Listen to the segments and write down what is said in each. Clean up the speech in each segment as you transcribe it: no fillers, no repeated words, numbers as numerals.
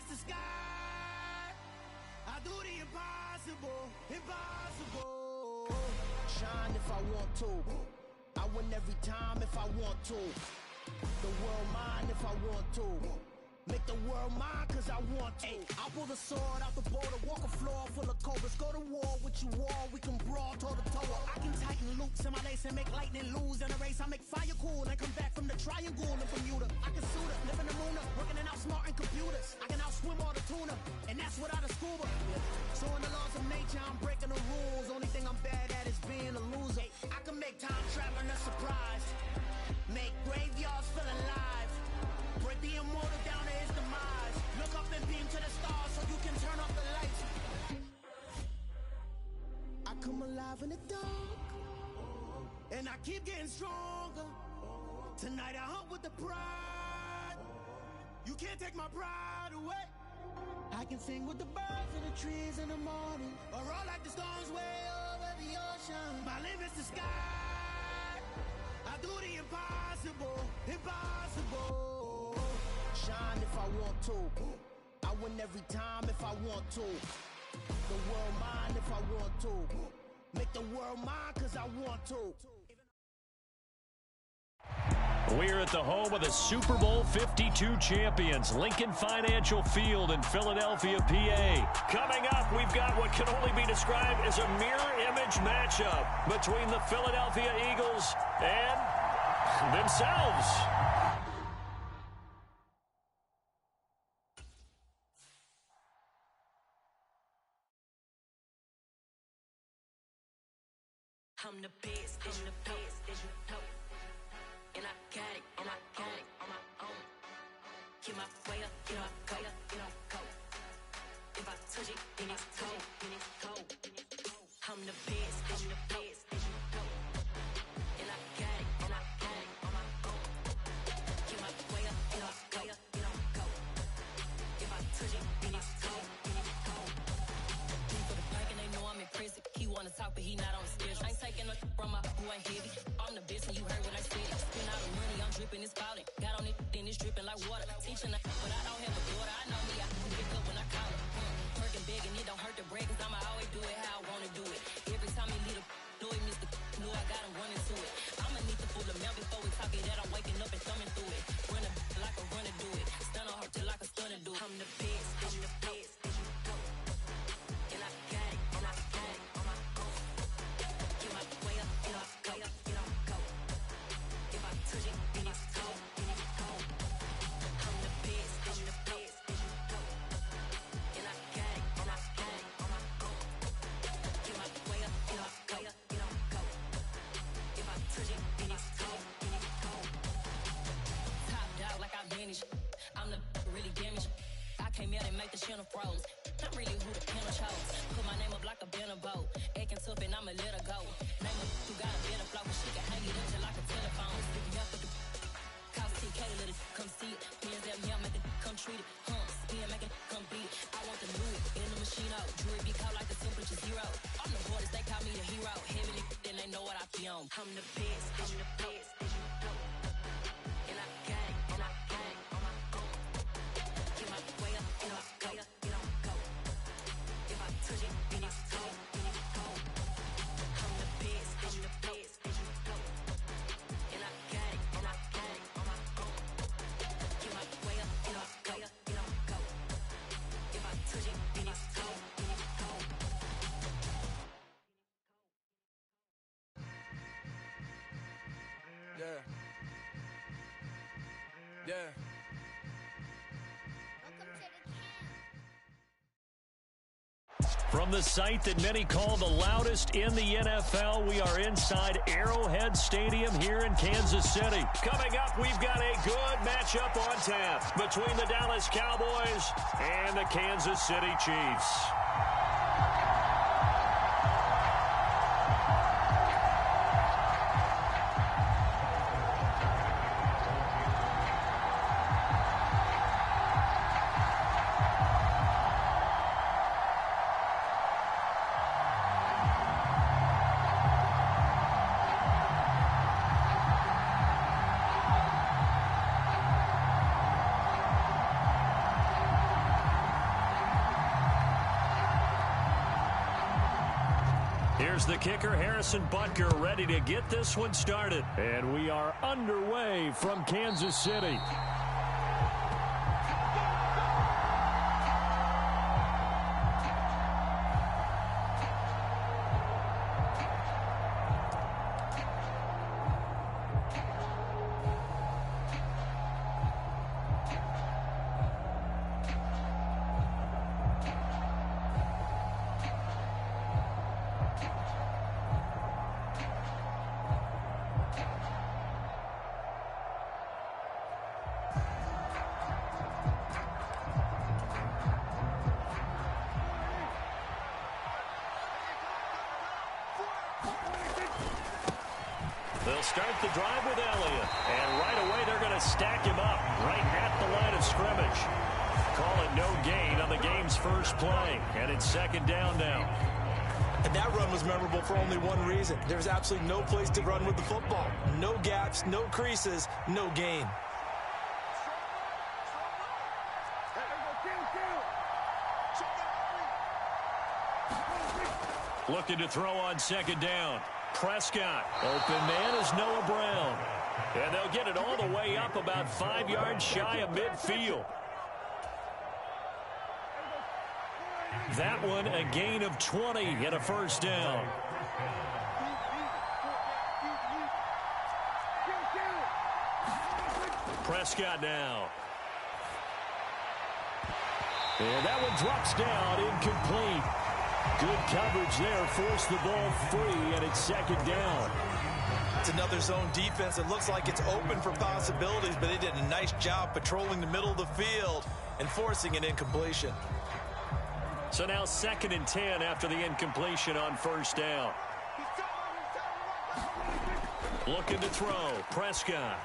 against the sky. I do the impossible, impossible. Shine if I want to. I win every time if I want to. The world mine if I want to. Make the world mine cause I want to. I'll pull the sword out the border, walk a floor full of cobras. Go to war with you all, we can brawl toe to toe. I can tighten loops in my lace and make lightning lose in a race. I make fire cool and come back from the triangle in Bermuda. I can suit up, live in the moon up, working and outsmarting computers. I can outswim all the tuna, and that's without a scuba. So in the laws of nature, I'm breaking the rules. Only thing I'm bad at is being a loser. I can make time traveling a surprise, make graveyards feel alive, break the immortal down to his demise. Look up and beam to the stars so you can turn off the lights. I come alive in the dark, and I keep getting stronger. Tonight I hunt with the pride. You can't take my pride away. I can sing with the birds and the trees in the morning, or roll like the storms way over the ocean. My limit's the sky. I do the impossible, impossible. Shine if I want to. I win every time if I want to. The world mine if I want to. Make the world mine cause I want to. We're at the home of the Super Bowl 52 champions, Lincoln Financial Field in Philadelphia, PA. Coming up, we've got what can only be described as a mirror image matchup between the Philadelphia Eagles and themselves. I'm the best, and the best, as you know. And I got it, and I got it on my own. Get my way up, get my go, get my go. If I touch it, then it's cold, then it's cold. I'm the best, and the best, as you know. And I got it, and I got it on my own. Get my way up, get my go, get my go. If I touch it, then it's cold, then it's cold. He for the bike and they know I'm in prison. He wanna talk, but he not on the schedule. I ain't taking a from my boy heavy. I'm the best, and you heard what I said. Spend all the money, I'm dripping, it's falling. Got on it, then it's dripping like water. Teaching, but I don't have a daughter. I know me, I can pick up when I call her. Working big, and it don't hurt to break, cause I'ma always do it how I wanna do it. Every time he lead a know it, Mr. Know I got him running to it. I'ma need to full of milk before we talk it that I'm waking up and thumbing through it. Run a like a runner do it. Stun on her till like a stunner do it. I'm the best, and the best, as you know. And I got it, and I got it on my own. Get my way up, get my go, get my go. If I touch it, then it's cold, then it's cold. I'm the best, and the best, as you know. And I got it, and I got it on my own. Get my way up, get my go, get my go. If I touch it, then it's cold, then it's cold. Top dog like I manage. I'm the really damaged. I came out and make the channel froze. I'm really who the panel chose. Put my name up like a banner boat. Acting tough and I'ma let her go. Name her who got a better flow, but she can hang it up just like a telephone. Speaking up for the cause TK to let it come see it. Pins that me, I make it come treat it. Spin, make it come beat it. I want to do it in the machine out. Jewelry be called like the temperature zero. I'm the hardest, they call me the hero. Heavily, then they know what I be on. I'm the best, I'm the best, as you know. And I got it, and I got it on my own. Get my way up, get my go, get my go. If I touch it, then it's cold, then it's cold. I'm the best, and the best, as you know. And I got it, and I got it on my own. Get my way up, get my go, get my go. If I touch it, then it's cold, then it's cold. Yeah. Yeah. From the site that many call the loudest in the NFL, we are inside Arrowhead Stadium here in Kansas City. Coming up, we've got a good matchup on tap between the Dallas Cowboys and the Kansas City Chiefs. There's the kicker, Harrison Butker, ready to get this one started. And we are underway from Kansas City. They'll start the drive with Elliott. And right away, they're going to stack him up right at the line of scrimmage. Call it no gain on the game's first play. And it's second down now. And that run was memorable for only one reason. There's absolutely no place to run with the football. No gaps, no creases, no gain. Looking to throw on second down. Prescott. Open man is Noah Brown. And they'll get it all the way up about 5 yards shy of midfield. That one a gain of 20 and a first down. Prescott now. And that one drops down, incomplete. Good coverage there, forced the ball free, and it's second down. It's another zone defense. It looks like it's open for possibilities, but they did a nice job patrolling the middle of the field and forcing an incompletion. So now 2nd and 10 after the incompletion on first down. Looking to throw, Prescott.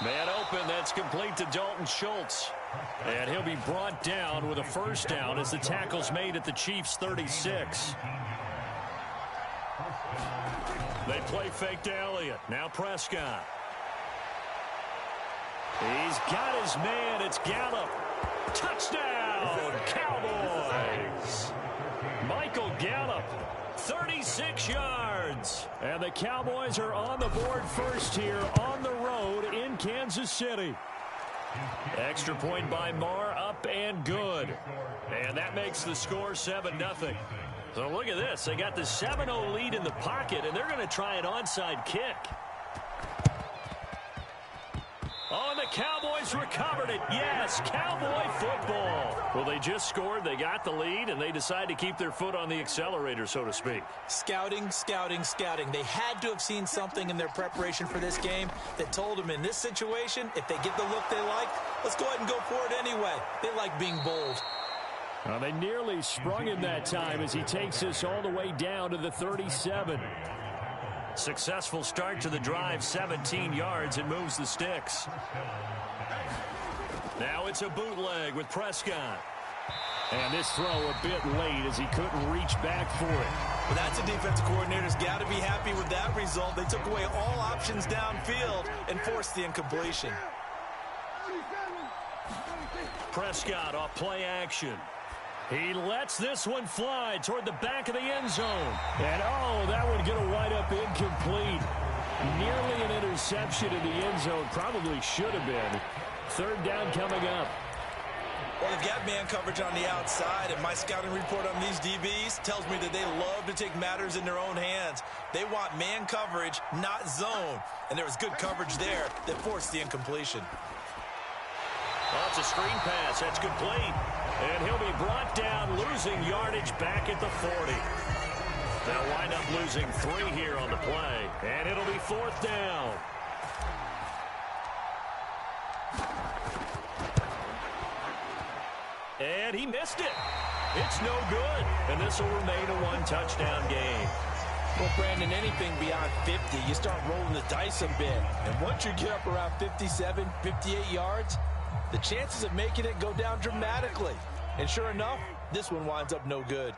Man open, that's complete to Dalton Schultz. And he'll be brought down with a first down as the tackle's made at the Chiefs' 36. They play fake to Elliott. Now Prescott. He's got his man. It's Gallup. Touchdown, Cowboys. Michael Gallup, 36 yards. And the Cowboys are on the board first here on the road in Kansas City. Extra point by Marr, up and good. And that makes the score 7-0. So look at this. They got the 7-0 lead in the pocket, and they're going to try an onside kick. Oh, and the Cowboys recovered it. Yes, Cowboy football. Well, they just scored. They got the lead, and they decide to keep their foot on the accelerator, so to speak. Scouting, scouting, scouting. They had to have seen something in their preparation for this game that told them in this situation, if they get the look they like, let's go ahead and go for it anyway. They like being bold. Well, they nearly sprung him that time as he takes this all the way down to the 37. Successful start to the drive, 17 yards, and moves the sticks. Now it's a bootleg with Prescott. And this throw a bit late as he couldn't reach back for it. Well, that's a defensive coordinator's got to be happy with that result. They took away all options downfield and forced the incompletion. Prescott off play action. He lets this one fly toward the back of the end zone. And, oh, that one going to wind up incomplete. Nearly an interception in the end zone. Probably should have been. Third down coming up. Well, they've got man coverage on the outside, and my scouting report on these DBs tells me that they love to take matters in their own hands. They want man coverage, not zone. And there was good coverage there that forced the incompletion. Oh, it's a screen pass. That's complete. And he'll be brought down, losing yardage back at the 40. They'll wind up losing 3 here on the play. And it'll be 4th down. And he missed it. It's no good. And this will remain a 1-touchdown game. Well, Brandon, anything beyond 50, you start rolling the dice a bit. And once you get up around 57, 58 yards, the chances of making it go down dramatically. And sure enough, this one winds up no good.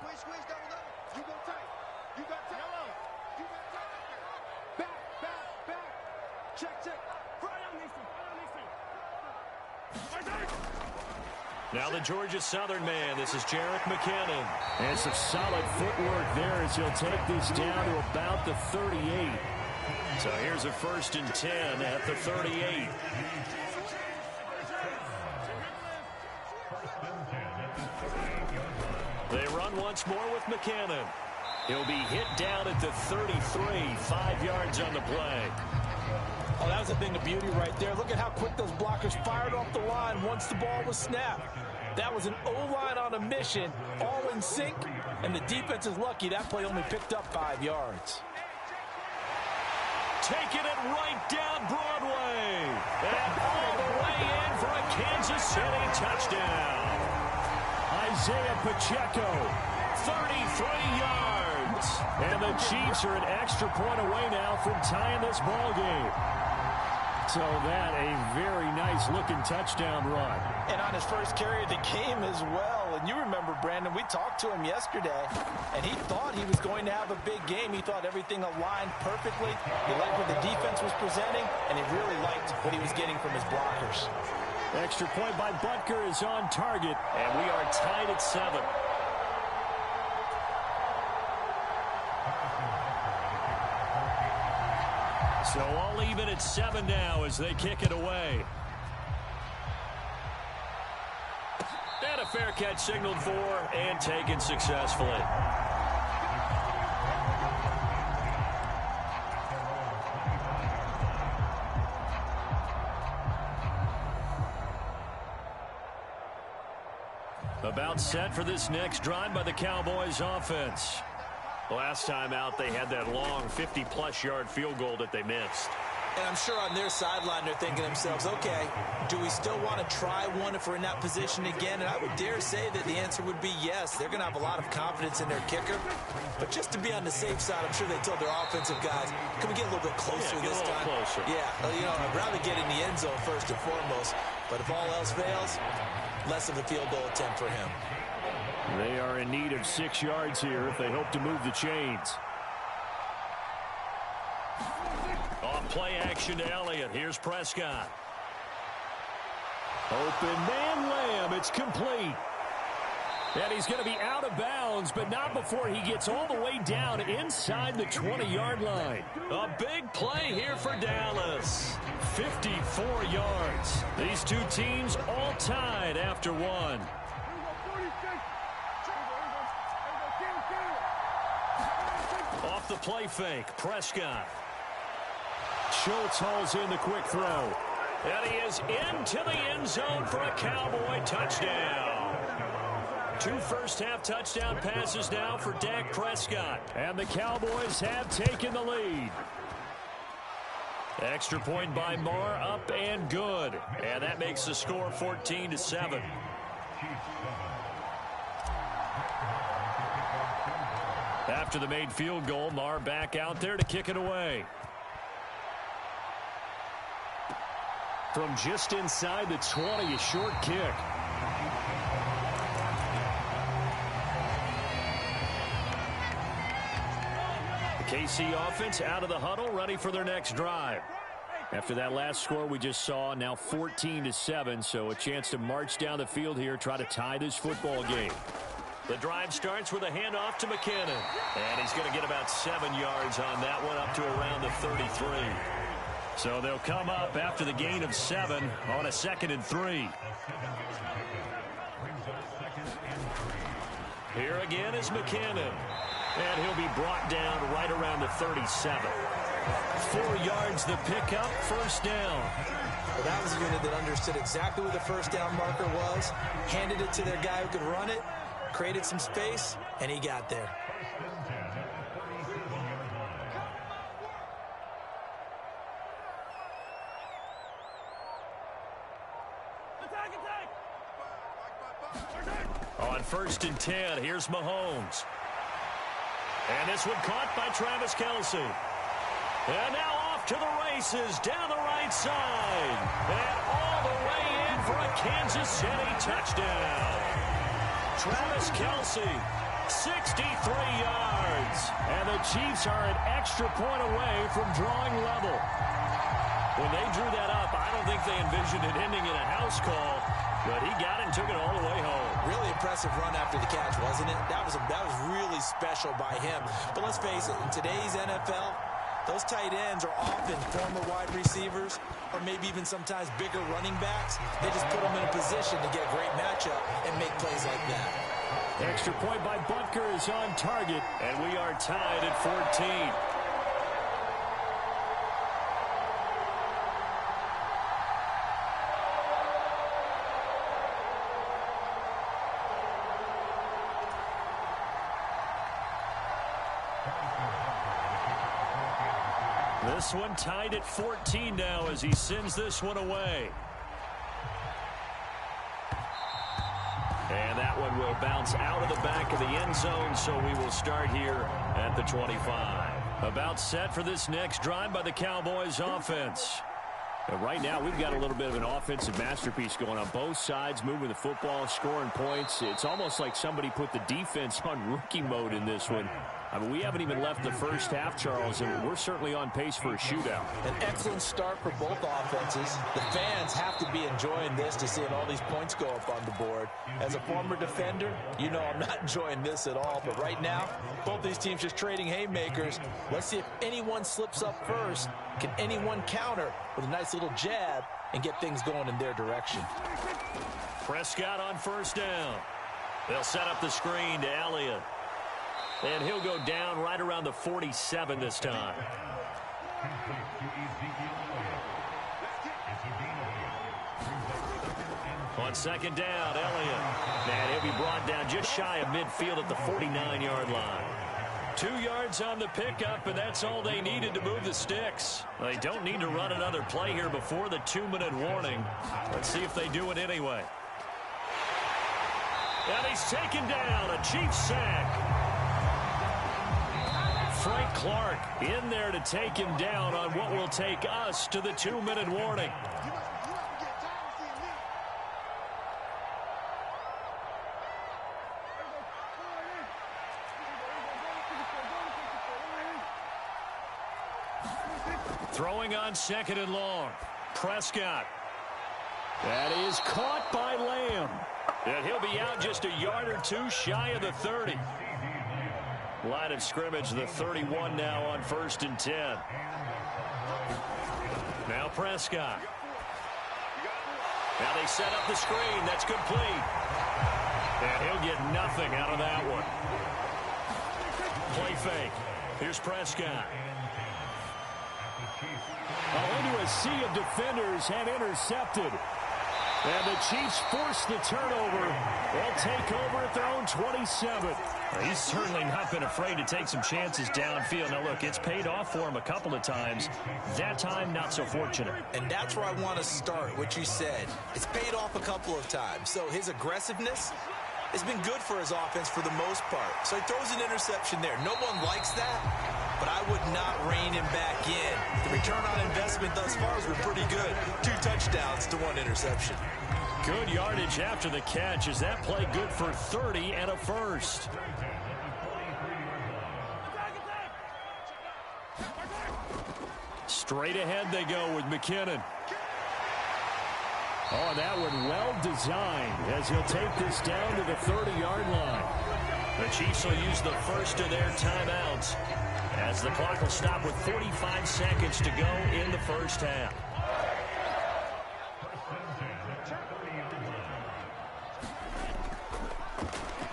Now the Georgia Southern man. This is Jerick McKinnon. And some solid footwork there as he'll take this down to about the 38. So here's a 1st and 10 at the 38. They run once more with McKinnon. He'll be hit down at the 33, 5 yards on the play. Oh, that was a thing of beauty right there. Look at how quick those blockers fired off the line once the ball was snapped. That was an O-line on a mission, all in sync, and the defense is lucky that play only picked up 5 yards. Taking it right down Broadway. And all the way in for a Kansas City touchdown. Isaiah Pacheco, 33 yards. And the Chiefs are an extra point away now from tying this ball game. So that a very nice-looking touchdown run. And on his first carry of the game as well. And you remember, Brandon, we talked to him yesterday, and he thought he was going to have a big game. He thought everything aligned perfectly. He liked what the defense was presenting, and he really liked what he was getting from his blockers. Extra point by Butker is on target. And we are tied at 7. So all even at 7 now as they kick it away. And a fair catch signaled for and taken successfully. About set for this next drive by the Cowboys offense. Last time out, they had that long 50-plus yard field goal that they missed. And I'm sure on their sideline they're thinking to themselves, okay, do we still want to try one if we're in that position again? And I would dare say that the answer would be yes. They're going to have a lot of confidence in their kicker. But just to be on the safe side, I'm sure they told their offensive guys, can we get a little bit closer this time? Closer. Yeah, you know, I'd rather get in the end zone first and foremost. But if all else fails, less of a field goal attempt for him. They are in need of 6 yards here if they hope to move the chains. Off play action to Elliott. Here's Prescott. Open man Lamb. It's complete. And he's going to be out of bounds, but not before he gets all the way down inside the 20-yard line. A big play here for Dallas. 54 yards. These two teams all tied after one. Off the play fake, Prescott. Schultz hauls in the quick throw. And he is into the end zone for a Cowboy touchdown. 2 first-half touchdown passes now for Dak Prescott. And the Cowboys have taken the lead. Extra point by Marr, up and good. And that makes the score 14-7. After the made field goal, Marr back out there to kick it away. From just inside the 20, a short kick. The KC offense out of the huddle, ready for their next drive. After that last score we just saw, now 14-7, so a chance to march down the field here, try to tie this football game. The drive starts with a handoff to McKinnon. And he's going to get about 7 yards on that one, up to around the 33. So they'll come up after the gain of 7 on a 2nd and 3. Here again is McKinnon. And he'll be brought down right around the 37. 4 yards the pickup, first down. Well, that was a unit that understood exactly where the first down marker was, handed it to their guy who could run it, created some space, and he got there. On 1st and 10, here's Mahomes. And this one caught by Travis Kelce. And now off to the races down the right side. And all the way in for a Kansas City touchdown. Travis Kelce, 63 yards. And the Chiefs are an extra point away from drawing level. When they drew that up, I don't think they envisioned it ending in a house call. But he got it and took it all the way home. Really impressive run after the catch, wasn't it? That was really special by him. But let's face it, in today's NFL, those tight ends are often former wide receivers or maybe even sometimes bigger running backs. They just put them in a position to get a great matchup and make plays like that. Extra point by Butker is on target, and we are tied at 14. This one tied at 14 now as he sends this one away. And that one will bounce out of the back of the end zone, so we will start here at the 25. About set for this next drive by the Cowboys offense. But right now, we've got a little bit of an offensive masterpiece going on both sides, moving the football, scoring points. It's almost like somebody put the defense on rookie mode in this one. I mean, we haven't even left the first half, Charles, and we're certainly on pace for a shootout. An excellent start for both offenses. The fans have to be enjoying this to seeing all these points go up on the board. As a former defender, you know I'm not enjoying this at all. But right now, both these teams just trading haymakers. Let's see if anyone slips up first. Can anyone counter with a nice little jab and get things going in their direction? Prescott on first down. They'll set up the screen to Elliott. And he'll go down right around the 47 this time. On second down, Elliott. And he'll be brought down just shy of midfield at the 49-yard line. 2 yards on the pickup, and that's all they needed to move the sticks. They don't need to run another play here before the 2-minute warning. Let's see if they do it anyway. And he's taken down, a Chiefs sack. Frank Clark in there to take him down on what will take us to the 2-minute warning. Throwing on second and long. Prescott. That is caught by Lamb. And he'll be out just a yard or two shy of the 30. Line of scrimmage, the 31 now on 1st and 10. Now Prescott. Now they set up the screen. That's complete. And he'll get nothing out of that one. Play fake. Here's Prescott. Into a sea of defenders and intercepted. And the Chiefs force the turnover. They'll take over at their own 27. He's certainly not been afraid to take some chances downfield. Now, look, it's paid off for him a couple of times. That time, not so fortunate. And that's where I want to start, what you said. It's paid off a couple of times. So his aggressiveness has been good for his offense for the most part. So he throws an interception there. No one likes that, but I would not rein him back in. The return on investment thus far has been pretty good. 2 touchdowns to 1 interception. Good yardage after the catch. Is that play good for 30 and a first? Straight ahead they go with McKinnon. Oh, that one well designed as he'll take this down to the 30-yard line. The Chiefs will use the first of their timeouts as the clock will stop with 45 seconds to go in the first half.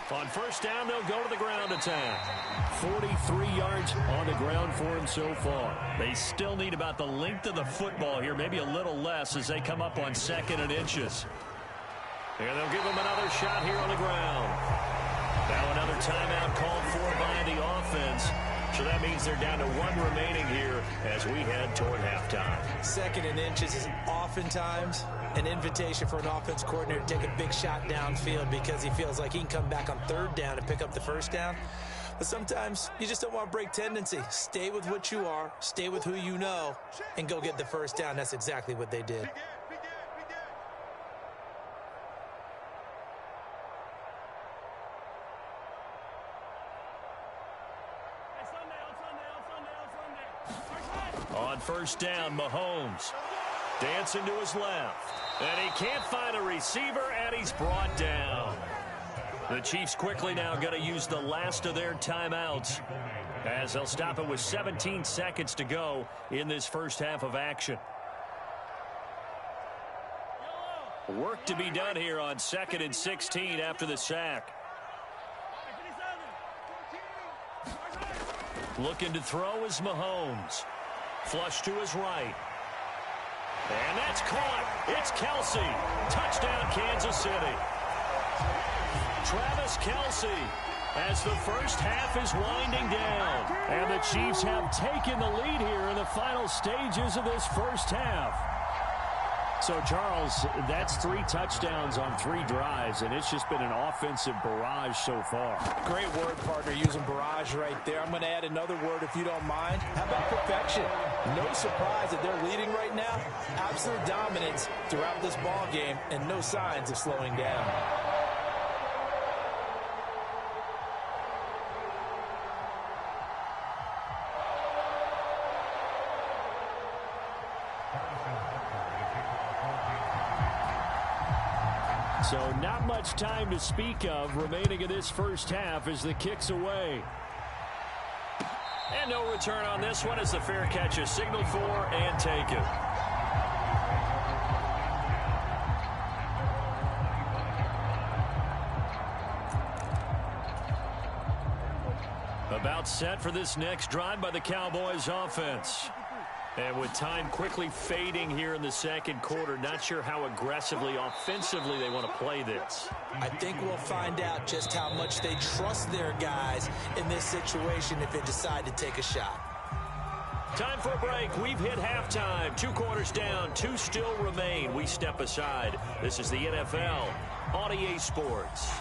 On first down, they'll go to the ground attack. 43 yards on the ground for him so far. They still need about the length of the football here, maybe a little less as they come up on 2nd and inches. And they'll give them another shot here on the ground. Now another timeout called for by the offense. So that means they're down to 1 remaining here as we head toward halftime. 2nd and inches is oftentimes an invitation for an offense coordinator to take a big shot downfield because he feels like he can come back on 3rd down and pick up the first down. But sometimes you just don't want to break tendency. Stay with what you are, stay with who you know, and go get the first down. That's exactly what they did. On first down, Mahomes. Dancing to his left. And he can't find a receiver, and he's brought down. The Chiefs quickly now going to use the last of their timeouts as they'll stop it with 17 seconds to go in this first half of action. Work to be done here on 2nd and 16 after the sack. Looking to throw is Mahomes. Flush to his right. And that's caught. It's Kelsey. Touchdown, Kansas City. Travis Kelsey as the first half is winding down. And the Chiefs have taken the lead here in the final stages of this first half. So, Charles, that's 3 touchdowns on 3 drives, and it's just been an offensive barrage so far. Great word, partner, using barrage right there. I'm going to add another word if you don't mind. How about perfection? No surprise that they're leading right now. Absolute dominance throughout this ball game and no signs of slowing down. So not much time to speak of remaining in this first half as the kick's away. And no return on this one as the fair catch is signaled for and taken. About set for this next drive by the Cowboys offense. And with time quickly fading here in the second quarter, not sure how aggressively, offensively they want to play this. I think we'll find out just how much they trust their guys in this situation if they decide to take a shot. Time for a break. We've hit halftime. 2 quarters down, 2 still remain. We step aside. This is the NFL on EA Sports.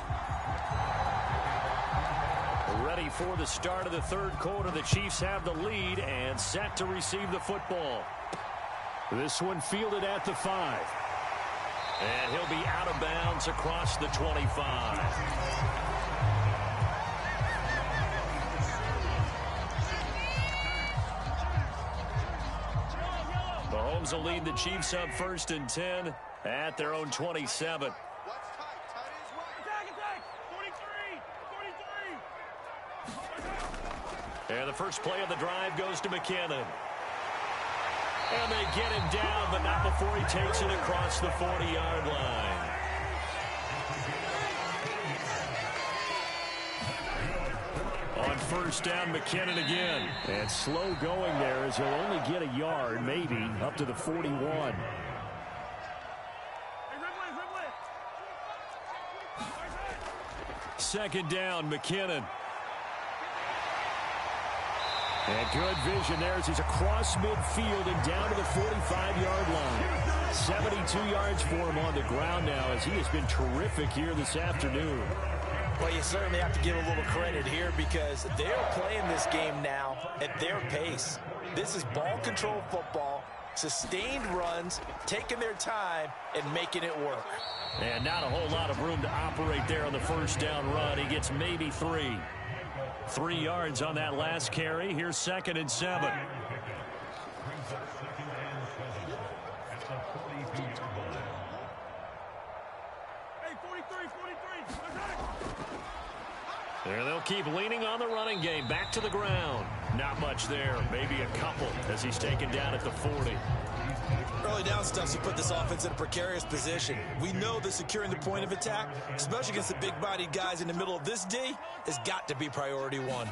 Ready for the start of the third quarter. The Chiefs have the lead and set to receive the football. This one fielded at the 5. And he'll be out of bounds across the 25. Mahomes will lead the Chiefs up 1st and 10 at their own 27. And the first play of the drive goes to McKinnon. And they get him down, but not before he takes it across the 40-yard line. On 1st down, McKinnon again. And slow going there as he'll only get a yard, maybe, up to the 41. Second down, McKinnon. And good vision there as he's across midfield and down to the 45-yard line. 72 yards for him on the ground now as he has been terrific here this afternoon. Well, you certainly have to give a little credit here because they're playing this game now at their pace. This is ball control football, sustained runs, taking their time, and making it work. And not a whole lot of room to operate there on the first down run. He gets maybe 3. 3 yards on that last carry. Here's 2nd and 7. There they'll keep leaning on the running game. Back to the ground. Not much there. Maybe a couple as he's taken down at the 40. Early down stuff, you put this offense in a precarious position. We know that securing the point of attack, especially against the big-bodied guys in the middle of this D, has got to be priority 1. On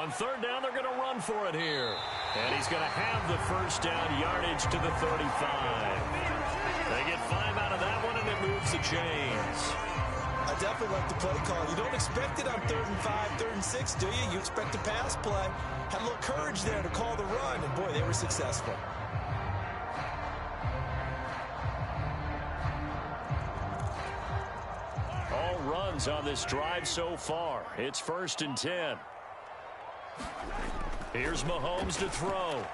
3rd down, they're going to run for it here. And he's going to have the first down yardage to the 35. They get 5 out of that one, and it moves the chains. I definitely like the play call. You don't expect it on 3rd and 5, 3rd and 6, do you? You expect a pass play. Had a little courage there to call the run, and boy, they were successful. All runs on this drive so far. It's 1st and 10. Here's Mahomes to throw.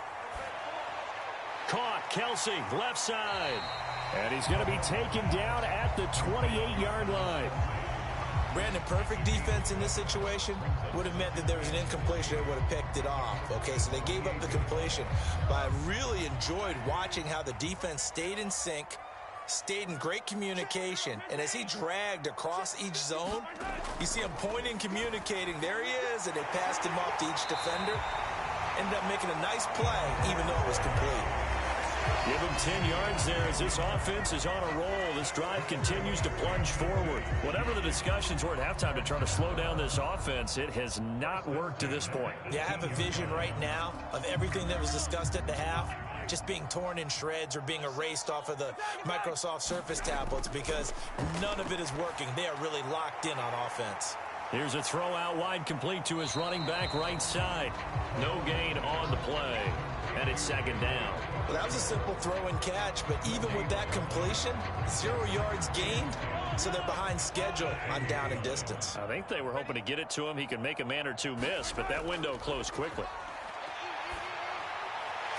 Caught. Kelsey, left side. And he's going to be taken down at the 28-yard line. Brandon, perfect defense in this situation would have meant that there was an incompletion that would have picked it off. Okay, so they gave up the completion. But I really enjoyed watching how the defense stayed in sync, stayed in great communication, and as he dragged across each zone, you see him pointing, communicating. There he is, and they passed him off to each defender. Ended up making a nice play, even though it was complete. Give him 10 yards there as this offense is on a roll. This drive continues to plunge forward. Whatever the discussions were at halftime to try to slow down this offense, it has not worked to this point. Yeah, I have a vision right now of everything that was discussed at the half just being torn in shreds or being erased off of the Microsoft Surface tablets because none of it is working. They are really locked in on offense. Here's a throw out wide, complete to his running back right side. No gain on the play, and it's second down. Well, that was a simple throw and catch, but even with that completion, 0 yards gained, so they're behind schedule on down and distance. I think they were hoping to get it to him. He could make a man or two miss, but that window closed quickly.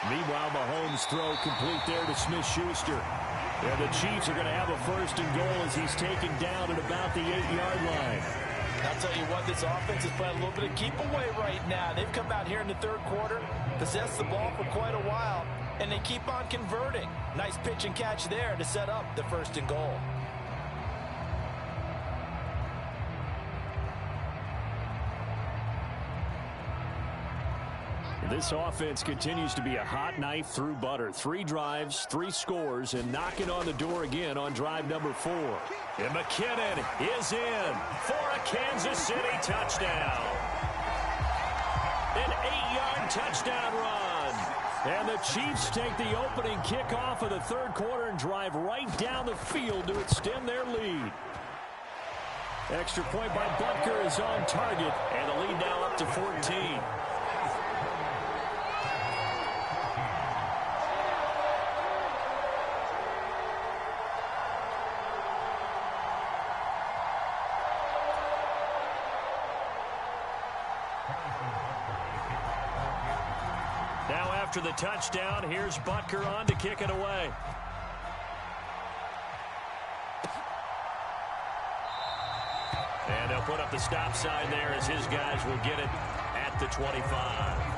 Meanwhile, Mahomes' throw complete there to Smith-Schuster. And the Chiefs are going to have a first and goal as he's taken down at about the 8-yard line. I'll tell you what, this offense is playing a little bit of keep away right now. They've come out here in the third quarter, possessed the ball for quite a while, and they keep on converting. Nice pitch and catch there to set up the first and goal. This offense continues to be a hot knife through butter. 3 drives, 3 scores, and knocking on the door again on drive number 4. And McKinnon is in for a Kansas City touchdown. An 8-yard touchdown run. And the Chiefs take the opening kickoff of the third quarter and drive right down the field to extend their lead. Extra point by Butker is on target, and the lead now up to 14. Now after the touchdown, here's Butker on to kick it away. And they'll put up the stop sign there as his guys will get it at the 25.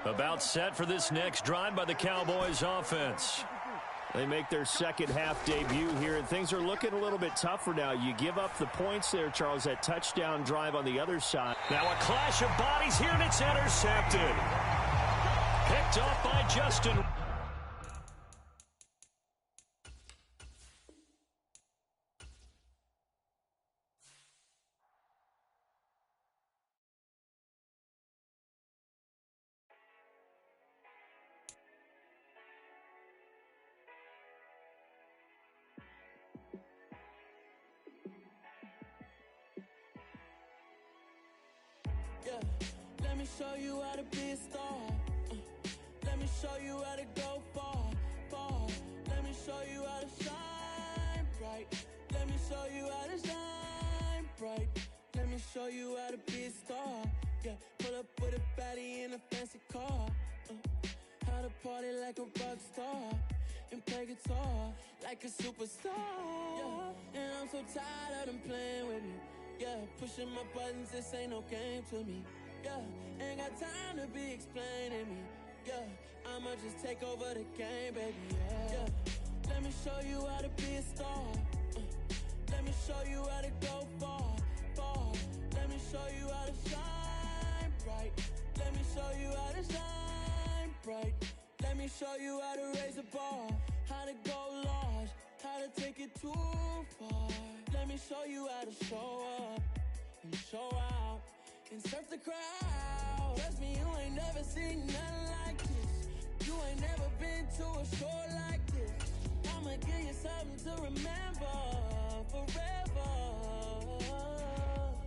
About set for this next drive by the Cowboys offense. They make their second half debut here, and things are looking a little bit tougher now. You give up the points there, Charles, that touchdown drive on the other side. Now a clash of bodies here, and it's intercepted. Picked off by Justin. Yeah, let me show you how to be a star. Let me show you how to go far, far. Let me show you how to shine bright. Let me show you how to shine bright. Let me show you how to be a star. Yeah, pull up with a baddie in a fancy car. How to party like a rock star and play guitar like a superstar. Yeah, and I'm so tired of them playing with me. Yeah, pushing my buttons, this ain't no game to me. Yeah, ain't got time to be explaining me. Yeah, I'ma just take over the game, baby. Yeah, let me show you how to be a star. Let me show you how to go far, far. Let me show you how to shine bright. Let me show you how to shine bright. Let me show you how to raise a bar, how to go large, how to take it too far. Let me show you how to show up and show out and surf the crowd. Trust me, you ain't never seen nothing like this. You ain't never been to a show like this. I'ma give you something to remember forever.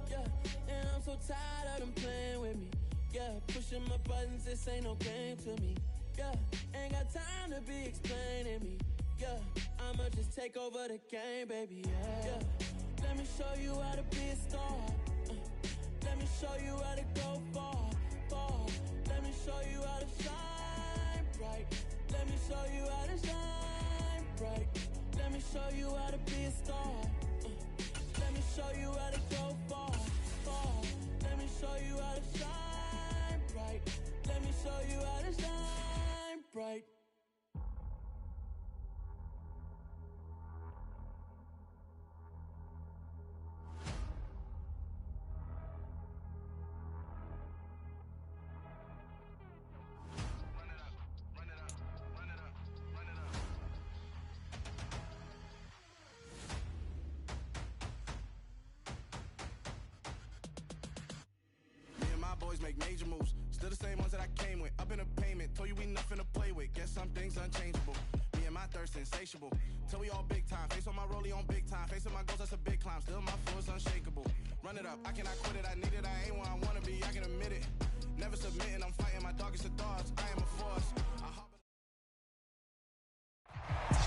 Yeah, and I'm so tired of them playing with me. Yeah, pushing my buttons, this ain't no game to me. Yeah, ain't got time to be explaining me. Yeah, I'ma just take over the game, baby, yeah. Let me show you how to be a star. Let me show you how to go far, far. Let me show you how to shine bright. Let me show you how to shine bright. Let me show you how to be a star. Let me show you how to go far, far. Let me show you how to shine bright. Let me show you how to shine bright. Boys make major moves, still the same ones that I came with. Up in a payment, told you we nothing to play with. Guess some things unchangeable. Me and my thirst insatiable. Till we all big time. Face on my rollie on big time. Facing my goals, that's a big climb. Still my flow is unshakable. Run it up, I cannot quit it. I need it, I ain't where I wanna be. I can admit it. Never submitting, I'm fighting my darkest of thoughts. I am a force.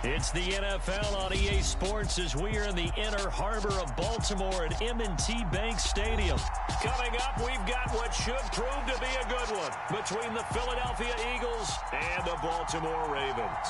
It's the NFL on EA Sports as we are in the inner harbor of Baltimore at M&T Bank Stadium. Coming up, we've got what should prove to be a good one between the Philadelphia Eagles and the Baltimore Ravens.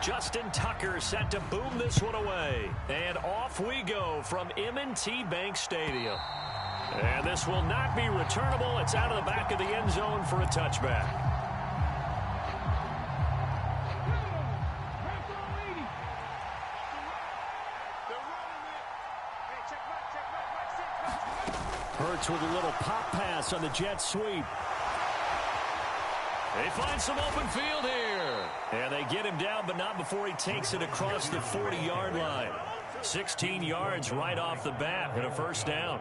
Justin Tucker set to boom this one away. And off we go from M&T Bank Stadium. And this will not be returnable. It's out of the back of the end zone for a touchback. Hurts with a little pop pass on the jet sweep. They find some open field here. And they get him down, but not before he takes it across the 40-yard line. 16 yards right off the bat and a first down.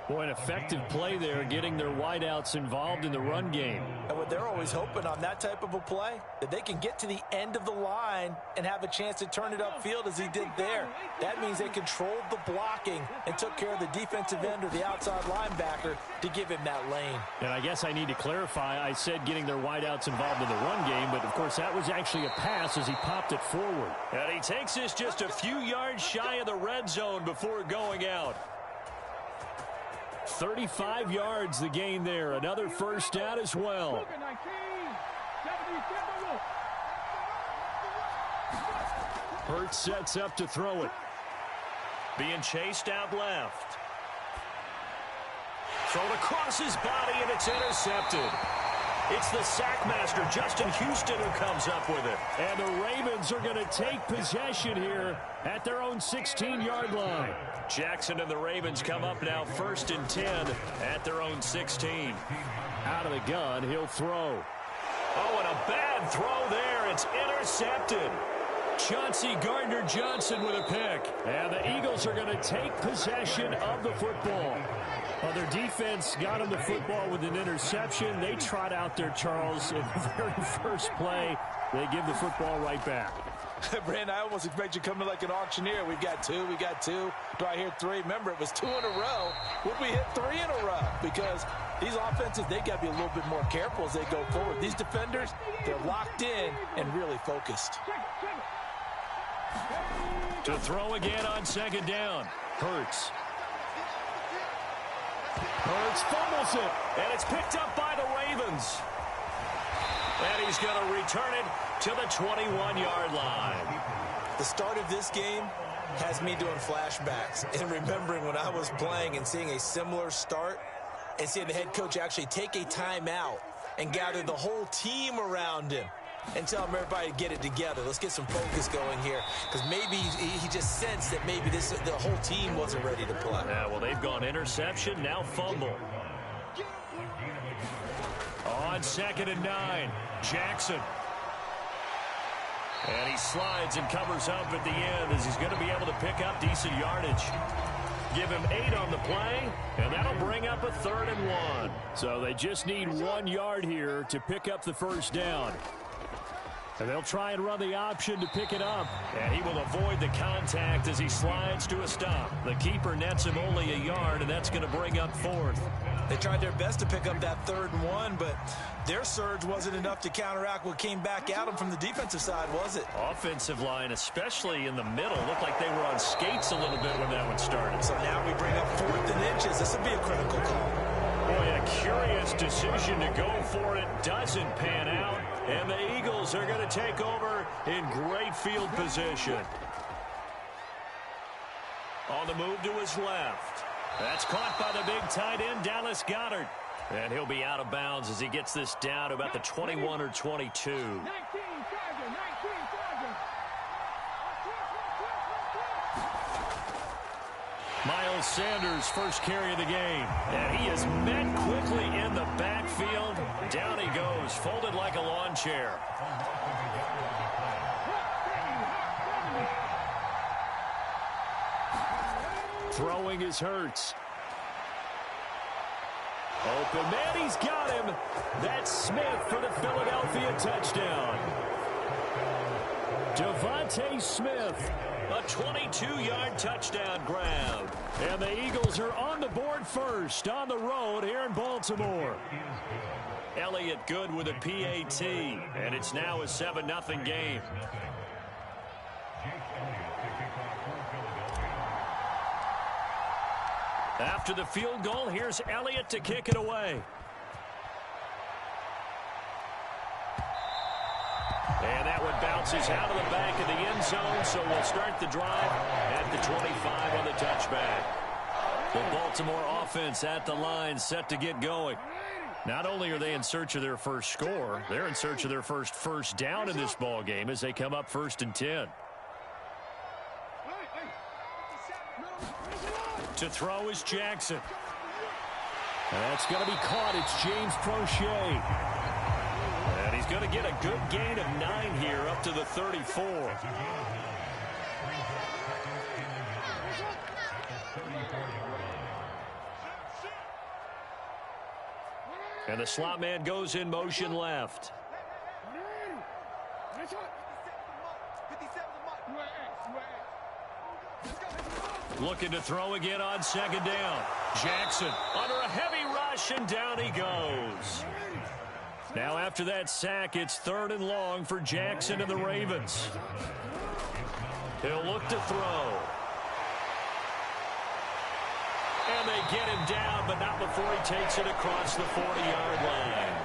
Boy, an effective play there, getting their wideouts involved in the run game. And what they're always hoping on that type of a play, that they can get to the end of the line and have a chance to turn it upfield as he did there. That means they controlled the blocking and took care of the defensive end or the outside linebacker to give him that lane. And I guess I need to clarify, I said getting their wideouts involved in the run game, but of course that was actually a pass as he popped it forward. And he takes us just a few yards shy of the red zone before going out. 35 yards the gain there. Another first down as well. Hurts sets up to throw it. Being chased out left. Thrown across his body, and it's intercepted. It's the sackmaster, Justin Houston, who comes up with it. And the Ravens are going to take possession here at their own 16-yard line. Jackson and the Ravens come up now 1st and 10 at their own 16. Out of the gun, he'll throw. Oh, and a bad throw there. It's intercepted. Chauncey Gardner-Johnson with a pick. And the Eagles are going to take possession of the football. Well, their defense got them the football with an interception. They trot out there, Charles, in the very first play. They give the football right back. Brandon, I almost expect you to come in like an auctioneer. We got two. Do I hear three? Remember, it was 2 in a row. Would we hit 3 in a row? Because these offenses, they got to be a little bit more careful as they go forward. These defenders, they're locked in and really focused. To throw again on 2nd down. Hurts fumbles it. And it's picked up by the Ravens. And he's going to return it to the 21-yard line. The start of this game has me doing flashbacks and remembering when I was playing and seeing a similar start and seeing the head coach actually take a timeout and gather the whole team around him and tell him everybody to get it together. Let's get some focus going here, because maybe he just sensed that maybe the whole team wasn't ready to play. Yeah, well, they've gone interception, now fumble. On 2nd and 9, Jackson. And he slides and covers up at the end as he's going to be able to pick up decent yardage. Give him 8 on the play, and that'll bring up a 3rd and 1. So they just need 1 yard here to pick up the first down. And they'll try and run the option to pick it up. And he will avoid the contact as he slides to a stop. The keeper nets him only a yard, and that's going to bring up 4th. They tried their best to pick up that 3rd and 1, but their surge wasn't enough to counteract what came back at them from the defensive side, was it? Offensive line, especially in the middle, looked like they were on skates a little bit when that one started. So now we bring up 4th and inches. This would be a critical call. Boy, a curious decision to go for it. Doesn't pan out. And the Eagles are going to take over in great field position. On the move to his left. That's caught by the big tight end, Dallas Goedert. And he'll be out of bounds as he gets this down to about the 21 or 22. Miles Sanders, first carry of the game. And he is met quickly in the backfield. Down he goes, folded like a lawn chair. Throwing is Hurts. Open man, he's got him. That's Smith for the Philadelphia touchdown. Devontae Smith. A 22-yard touchdown grab. And the Eagles are on the board first on the road here in Baltimore. Elliott good with a PAT. And it's now a 7-0 game. After the field goal, here's Elliott to kick it away. And that one bounces out of the back of the end zone, so we'll start the drive at the 25 on the touchback. The Baltimore offense at the line, set to get going. Not only are they in search of their first score, they're in search of their first down in this ball game as they come up 1st and 10. To throw is Jackson. That's going to be caught. It's James Prochet. And he's going to get a good gain of 9 here up to the 34. And the slot man goes in motion left. Looking to throw again on 2nd down. Jackson under a heavy rush, and down he goes. Now after that sack, it's 3rd and long for Jackson and the Ravens. He'll look to throw. And they get him down, but not before he takes it across the 40-yard line.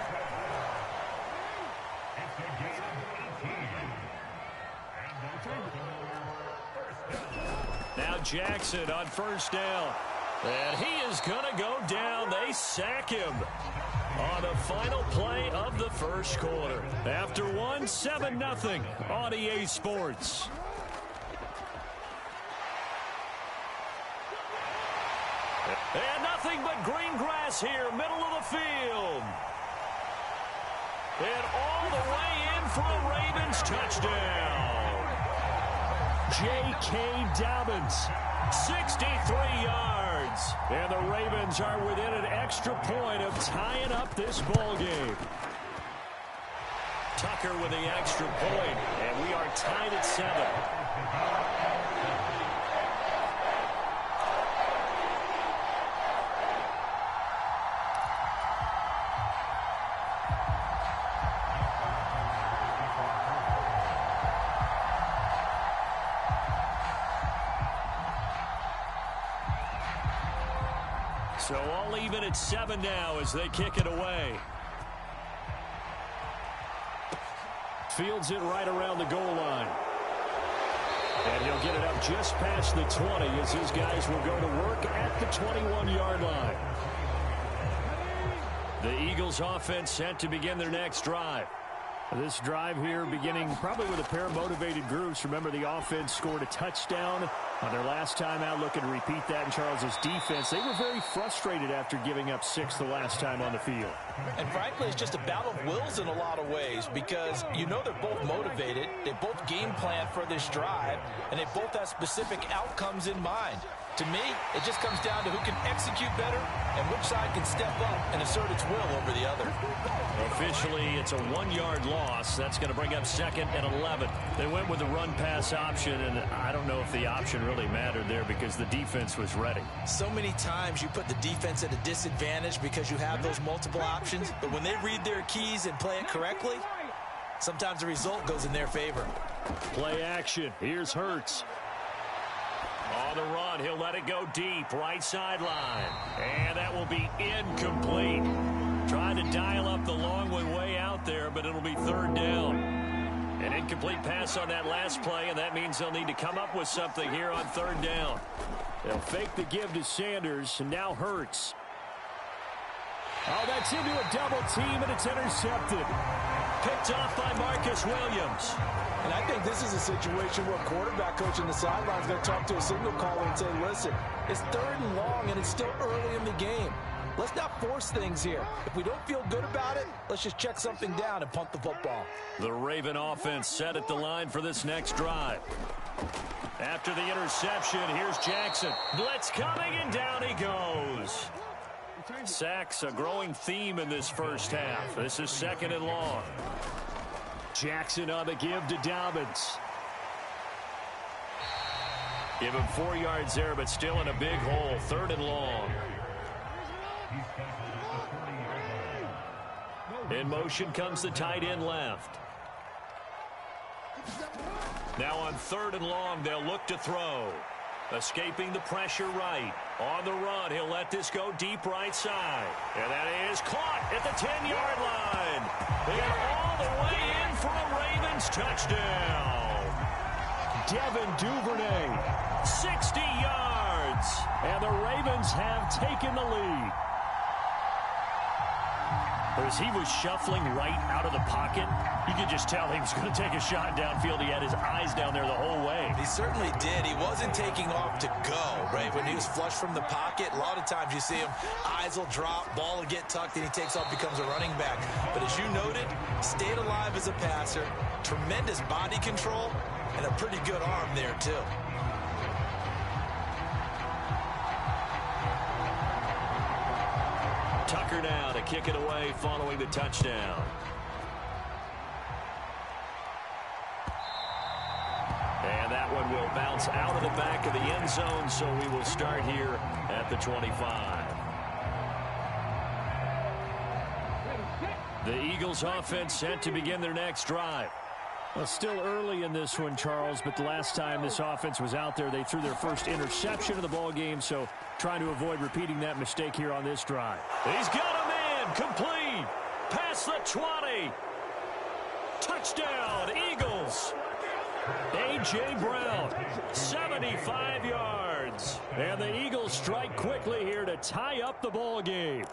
Now Jackson on 1st down. And he is going to go down. They sack him on the final play of the first quarter. After 7-0 on EA Sports. And nothing but green grass here, middle of the field. And all the way in for a Ravens touchdown. J.K. Dobbins, 63 yards. And the Ravens are within an extra point of tying up this ball game. Tucker with the extra point, and we are tied at 7. So all even at 7 now as they kick it away. Fields it right around the goal line. And he'll get it up just past the 20 as his guys will go to work at the 21-yard line. The Eagles offense set to begin their next drive. This drive here beginning probably with a pair of motivated groups. Remember, the offense scored a touchdown on their last time out, looking to repeat that in Charles's defense. They were very frustrated after giving up 6 the last time on the field. And frankly, it's just a battle of wills in a lot of ways because you know they're both motivated. They both game plan for this drive, and they both have specific outcomes in mind. To me, it just comes down to who can execute better and which side can step up and assert its will over the other. Officially, it's a 1-yard loss. That's going to bring up 2nd and 11. They went with the run-pass option, and I don't know if the option really mattered there because the defense was ready. So many times you put the defense at a disadvantage because you have those multiple options, but when they read their keys and play it correctly, sometimes the result goes in their favor. Play action. Here's Hurts. On the run, he'll let it go deep, right sideline. And that will be incomplete. Trying to dial up the long one way out there, but it'll be 3rd down. An incomplete pass on that last play, and that means they'll need to come up with something here on 3rd down. They'll fake the give to Sanders, and now Hurts. Oh, that's into a double team, and it's intercepted. Picked off by Marcus Williams. And I think this is a situation where quarterback coach in the sideline is going to talk to a signal caller and say, listen, it's 3rd and long, and it's still early in the game. Let's not force things here. If we don't feel good about it, let's just check something down and punt the football. The Raven offense set at the line for this next drive. After the interception, here's Jackson. Blitz coming, and down he goes. Sacks, a growing theme in this first half. This is 2nd and long. Jackson on the give to Dobbins. Give him 4 yards there, but still in a big hole. 3rd and long. In motion comes the tight end left. Now on 3rd and long, they'll look to throw. Escaping the pressure right. On the run, he'll let this go deep right side. And that is caught at the 10-yard line. And all the way in for a Ravens touchdown. Devin Duvernay, 60 yards. And the Ravens have taken the lead. As he was shuffling right out of the pocket, you could just tell he was going to take a shot downfield. He had his eyes down there the whole way. He certainly did. He wasn't taking off to go, right? When he was flush from the pocket, a lot of times you see him, eyes will drop, ball will get tucked, and he takes off, becomes a running back. But as you noted, stayed alive as a passer, tremendous body control, and a pretty good arm there, too. Tucker now to kick it away following the touchdown. And that one will bounce out of the back of the end zone, so we will start here at the 25. The Eagles offense set to begin their next drive. Well, still early in this one, Charles, but the last time this offense was out there, they threw their first interception of the ball game, so trying to avoid repeating that mistake here on this drive. He's got a man, complete, past the 20. Touchdown, Eagles. A.J. Brown, 75 yards. And the Eagles strike quickly here to tie up the ball game.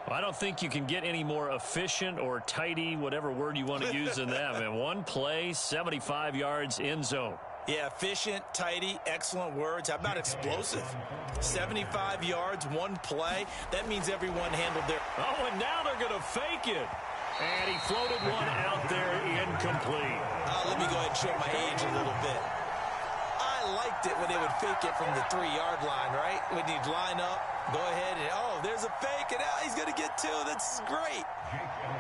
I don't think you can get any more efficient or tidy, whatever word you want to use in that. Man, one play, 75 yards, end zone. Yeah, efficient, tidy, excellent words. How about explosive? 75 yards, one play. That means everyone handled their... Oh, and now they're going to fake it. And he floated one out there, incomplete. Let me go ahead and show my age a little bit. I liked it when they would fake it from the 3-yard line, right? When you'd line up, go ahead and, oh, there's a fake, and he's going to get 2. That's great.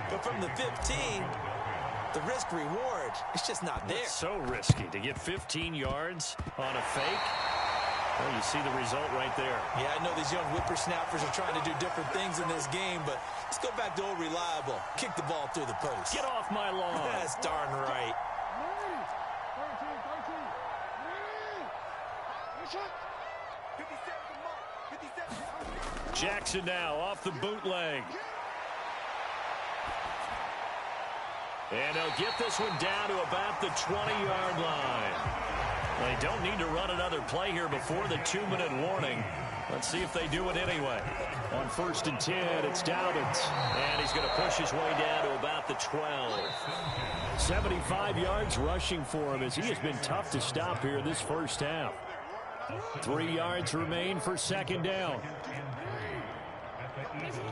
But from the 15, the risk-reward, it's just not there. It's so risky to get 15 yards on a fake. Well, you see the result right there. Yeah, I know these young whippersnappers are trying to do different things in this game, but let's go back to old reliable. Kick the ball through the post. Get off my lawn. That's darn right. Jackson now off the bootleg. And they'll get this one down to about the 20-yard line. They don't need to run another play here before the 2-minute warning. Let's see if they do it anyway. On 1st and 10, it's Dobbins. And he's going to push his way down to about the 12. 75 yards rushing for him as he has been tough to stop here in this first half. 3 yards remain for 2nd down. 43 is the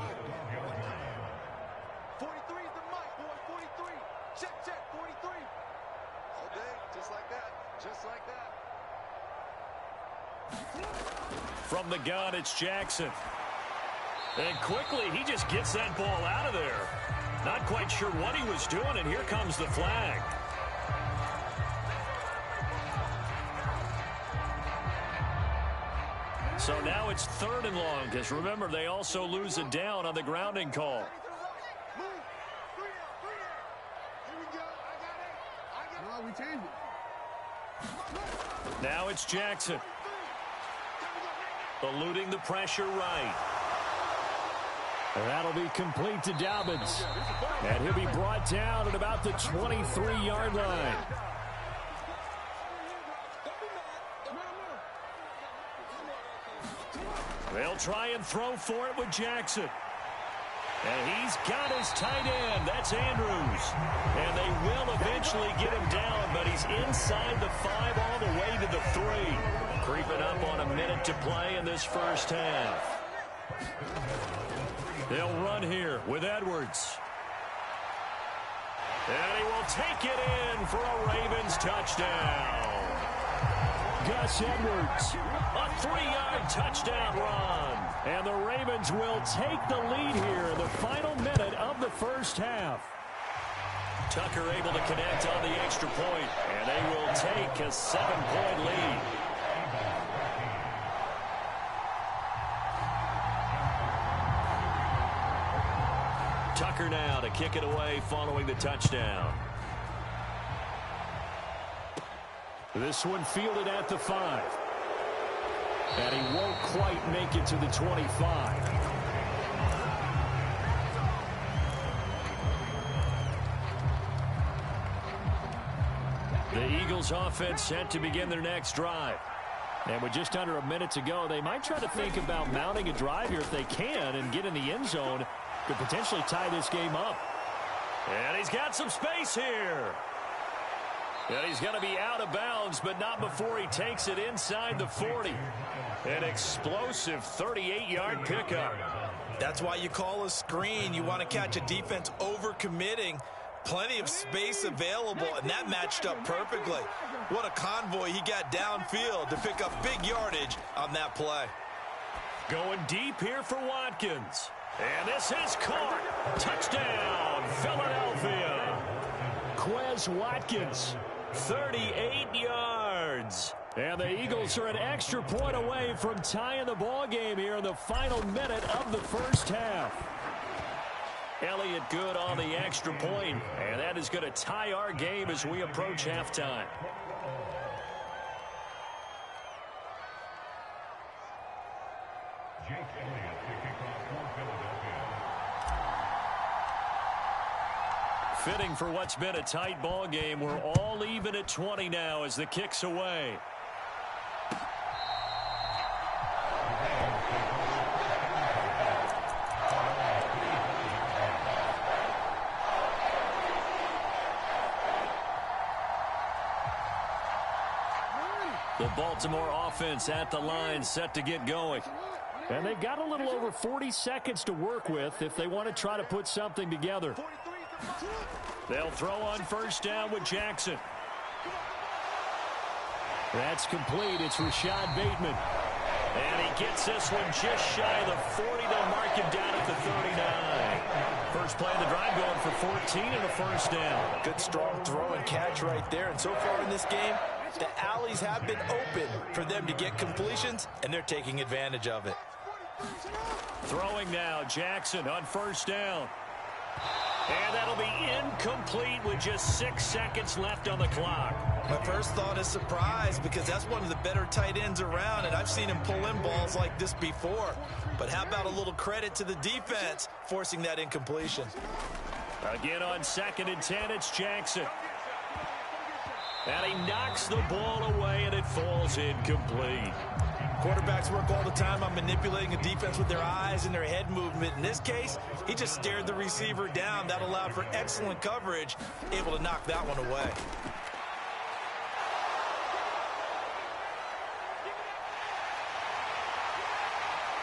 mic, boy. 43. Check, 43. All day, just like that. Just like that. From the gun, it's Jackson. And quickly, he just gets that ball out of there. Not quite sure what he was doing, and here comes the flag. So now it's 3rd and long, because remember, they also lose a down on the grounding call. Now it's Jackson. Eluding the pressure right. And that'll be complete to Dobbins. And he'll be brought down at about the 23-yard line. They'll try and throw for it with Jackson. And he's got his tight end. That's Andrews. And they will eventually get him down, but he's inside the 5 all the way to the 3. Creeping up on a minute to play in this first half. They'll run here with Edwards. And he will take it in for a Ravens touchdown. Gus Edwards, a 3-yard touchdown run. And the Ravens will take the lead here in the final minute of the first half. Tucker able to connect on the extra point, and they will take a 7-point lead. Tucker now to kick it away following the touchdown. This one fielded at the 5. And he won't quite make it to the 25. The Eagles offense set to begin their next drive. And with just under a minute to go, they might try to think about mounting a drive here if they can and get in the end zone to potentially tie this game up. And he's got some space here. And he's going to be out of bounds, but not before he takes it inside the 40. An explosive 38-yard pickup. That's why you call a screen. You want to catch a defense overcommitting. Plenty of space available, and that matched up perfectly. What a convoy he got downfield to pick up big yardage on that play. Going deep here for Watkins. And this is caught. Touchdown, Philadelphia. Quez Watkins, 38 yards. And the Eagles are an extra point away from tying the ball game here in the final minute of the first half. Elliott good on the extra point, and that is going to tie our game as we approach halftime. Fitting for what's been a tight ball game. We're all even at 20 now as the kick's away. The Baltimore offense at the line set to get going. And they've got a little over 40 seconds to work with if they want to try to put something together. They'll throw on first down with Jackson. That's complete. It's Rashad Bateman. And he gets this one just shy of the 40. They'll mark him down at the 39. First play of the drive going for 14 and a first down. Good strong throw and catch right there. And so far in this game, the alleys have been open for them to get completions, and they're taking advantage of it. Throwing now, Jackson on first down. And that'll be incomplete with just 6 seconds left on the clock. My first thought is surprise because that's one of the better tight ends around, and I've seen him pull in balls like this before. But how about a little credit to the defense forcing that incompletion? Again on 2nd and 10, it's Jackson. And he knocks the ball away, and it falls incomplete. Quarterbacks work all the time on manipulating a defense with their eyes and their head movement. In this case, he just stared the receiver down. That allowed for excellent coverage, able to knock that one away.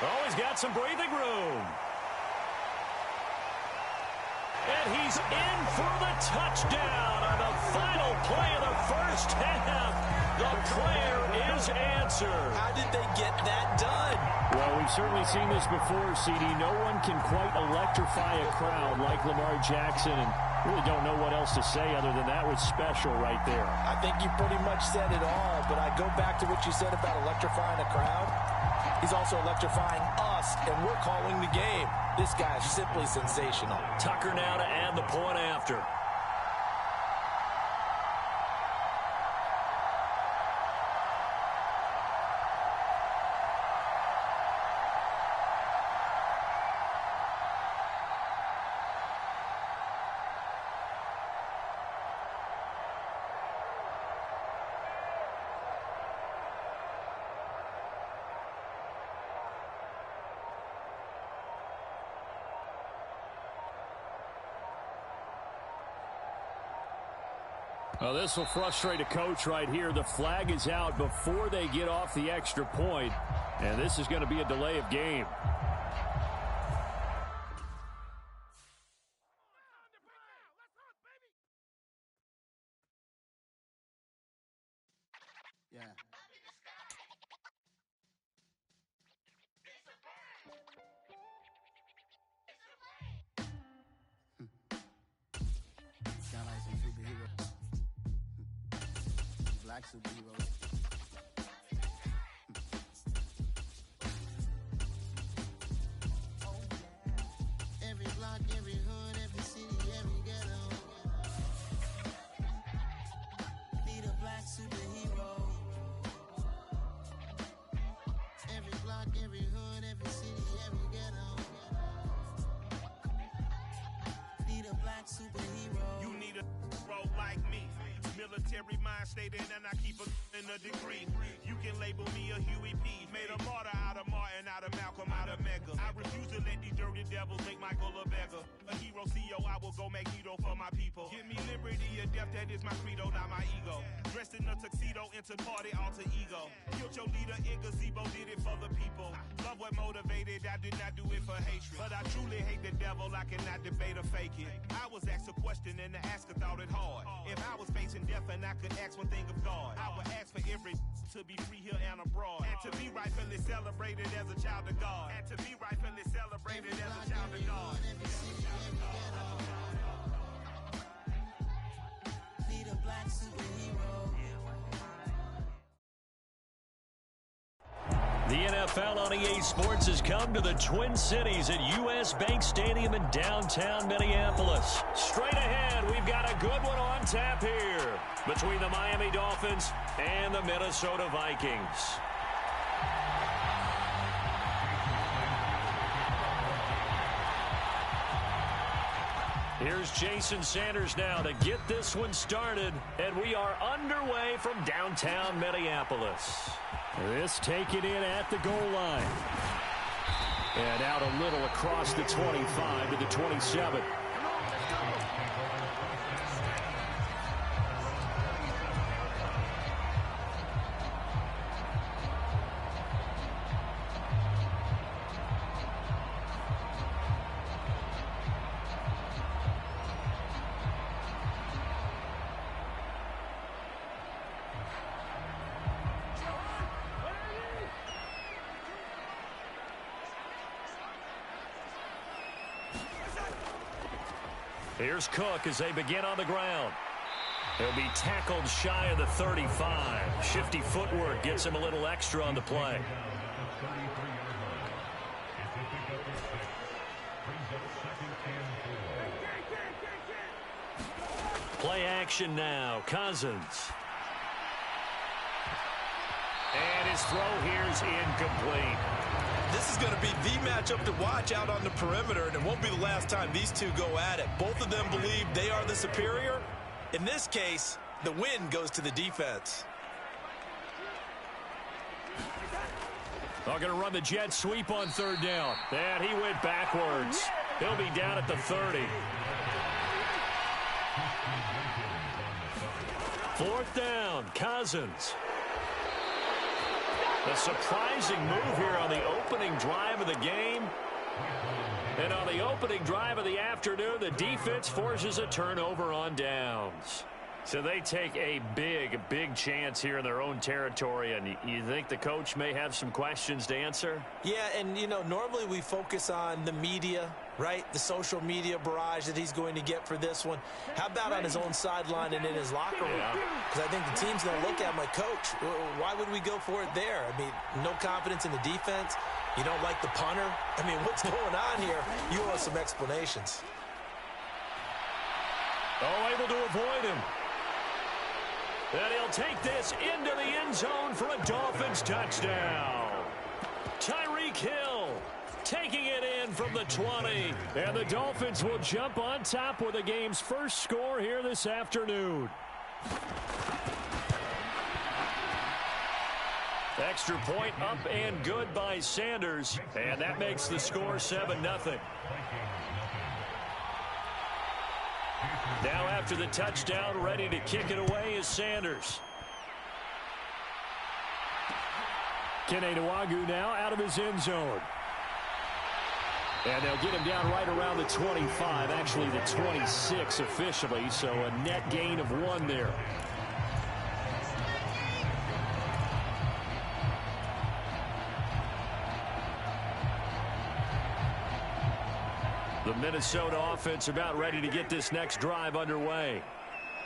Oh, he's got some breathing room. And he's in for the touchdown on the final play of the first half. The prayer is answered. How did they get that done? Well, we've certainly seen this before, CD. No one can quite electrify a crowd like Lamar Jackson, and really don't know what else to say other than that was special right there. I think you pretty much said it all, but I go back to what you said about electrifying a crowd. He's also electrifying us, and we're calling the game. This guy is simply sensational. Tucker now to add the point after. Well, this will frustrate a coach right here. The flag is out before they get off the extra point, and this is going to be a delay of game. Yeah. Sound like some superheroes. Black superheroes. Every block, every hood, every city, every ghetto. Need a black superhero. Every block, every hood, every city, every ghetto. Need a black superhero. You need a role like me. Military mind stated, and I keep in a degree. You can label me a Huey P. Made a martyr out of Martin, out of Malcolm, out of Mega. I refuse to let these dirty devils make Michael a beggar. A hero CEO, I will go Magneto for my people. Give me liberty or death, that is my credo, not my ego. Dressed in a tuxedo, entered party, alter ego. Killed your leader in gazebo, did it for the people. Love what motivated, I did not do it for hatred. But I truly hate the devil, I cannot debate or fake it. I was asked a question and the asker thought it hard. If I was facing death and I could ask one thing of God, I would ask for every to be free here and abroad, and to be rightfully celebrated as a child of God, and to be rightfully celebrated as a child of God. Need a black superhero. The NFL on EA Sports has come to the Twin Cities at US Bank Stadium in downtown Minneapolis. Straight ahead, we've got a good one on tap here between the Miami Dolphins and the Minnesota Vikings. Here's Jason Sanders now to get this one started, and we are underway from downtown Minneapolis. This taken in at the goal line. And out a little across the 25 to the 27. Here's Cook as they begin on the ground. He'll be tackled shy of the 35. Shifty footwork gets him a little extra on the play. Play action now. Cousins. And his throw here is incomplete. This is going to be the matchup to watch out on the perimeter, and it won't be the last time these two go at it. Both of them believe they are the superior. In this case, the win goes to the defense. They're going to run the jet sweep on third down. And he went backwards. He'll be down at the 30. Fourth down, Cousins. A surprising move here on the opening drive of the game. And on the opening drive of the afternoon, the defense forces a turnover on downs. So they take a big chance here in their own territory, and you think the coach may have some questions to answer? Yeah, and, you know, normally we focus on the media, right? The social media barrage that he's going to get for this one. How about on his own sideline and in his locker room? Because I think the team's going to look at my coach. Why would we go for it there? I mean, no confidence in the defense. You don't like the punter. I mean, what's going on here? You owe us some explanations. Oh, able to avoid him. And he'll take this into the end zone for a Dolphins touchdown. Tyreek Hill taking it in from the 20. And the Dolphins will jump on top with the game's first score here this afternoon. Extra point up and good by Sanders. And that makes the score 7-0. Now after the touchdown, ready to kick it away is Sanders. Kene Nwangwu now out of his end zone. And they'll get him down right around the 25, actually the 26 officially, so a net gain of 1 there. The Minnesota offense about ready to get this next drive underway.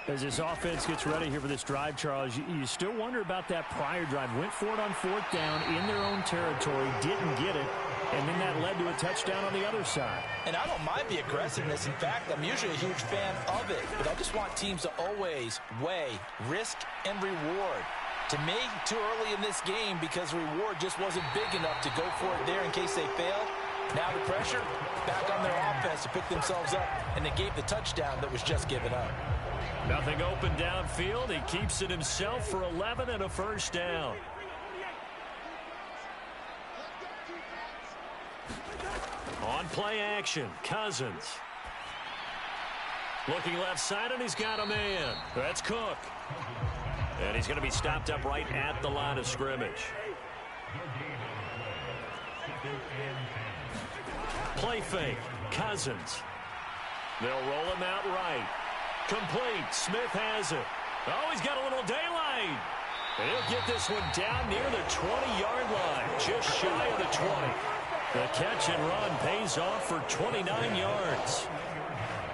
As this offense gets ready here for this drive, Charles, you still wonder about that prior drive. Went for it on 4th down in their own territory, didn't get it, and then that led to a touchdown on the other side. And I don't mind the aggressiveness. In fact, I'm usually a huge fan of it, but I just want teams to always weigh risk and reward. To me, too early in this game because reward just wasn't big enough to go for it there in case they failed. Now the pressure back on their offense to pick themselves up, and they gave the touchdown that was just given up. Nothing open downfield. He keeps it himself for 11 and a first down. On play action, Cousins. Looking left side, and he's got a man. That's Cook. And he's going to be stopped up right at the line of scrimmage. Play fake, Cousins. They'll roll him out right. Complete, Smith has it. Oh, he's got a little daylight. And he'll get this one down near the 20-yard line, just shy of the 20. The catch and run pays off for 29 yards.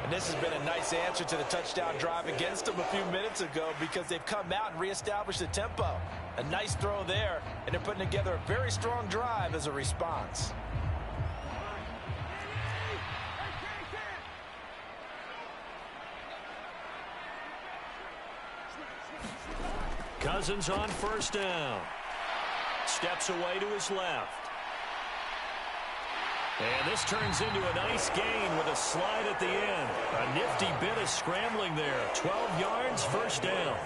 And this has been a nice answer to the touchdown drive against them a few minutes ago because they've come out and reestablished the tempo. A nice throw there, and they're putting together a very strong drive as a response. Cousins on first down. Steps away to his left. And this turns into a nice gain with a slide at the end. A nifty bit of scrambling there. 12 yards, first down.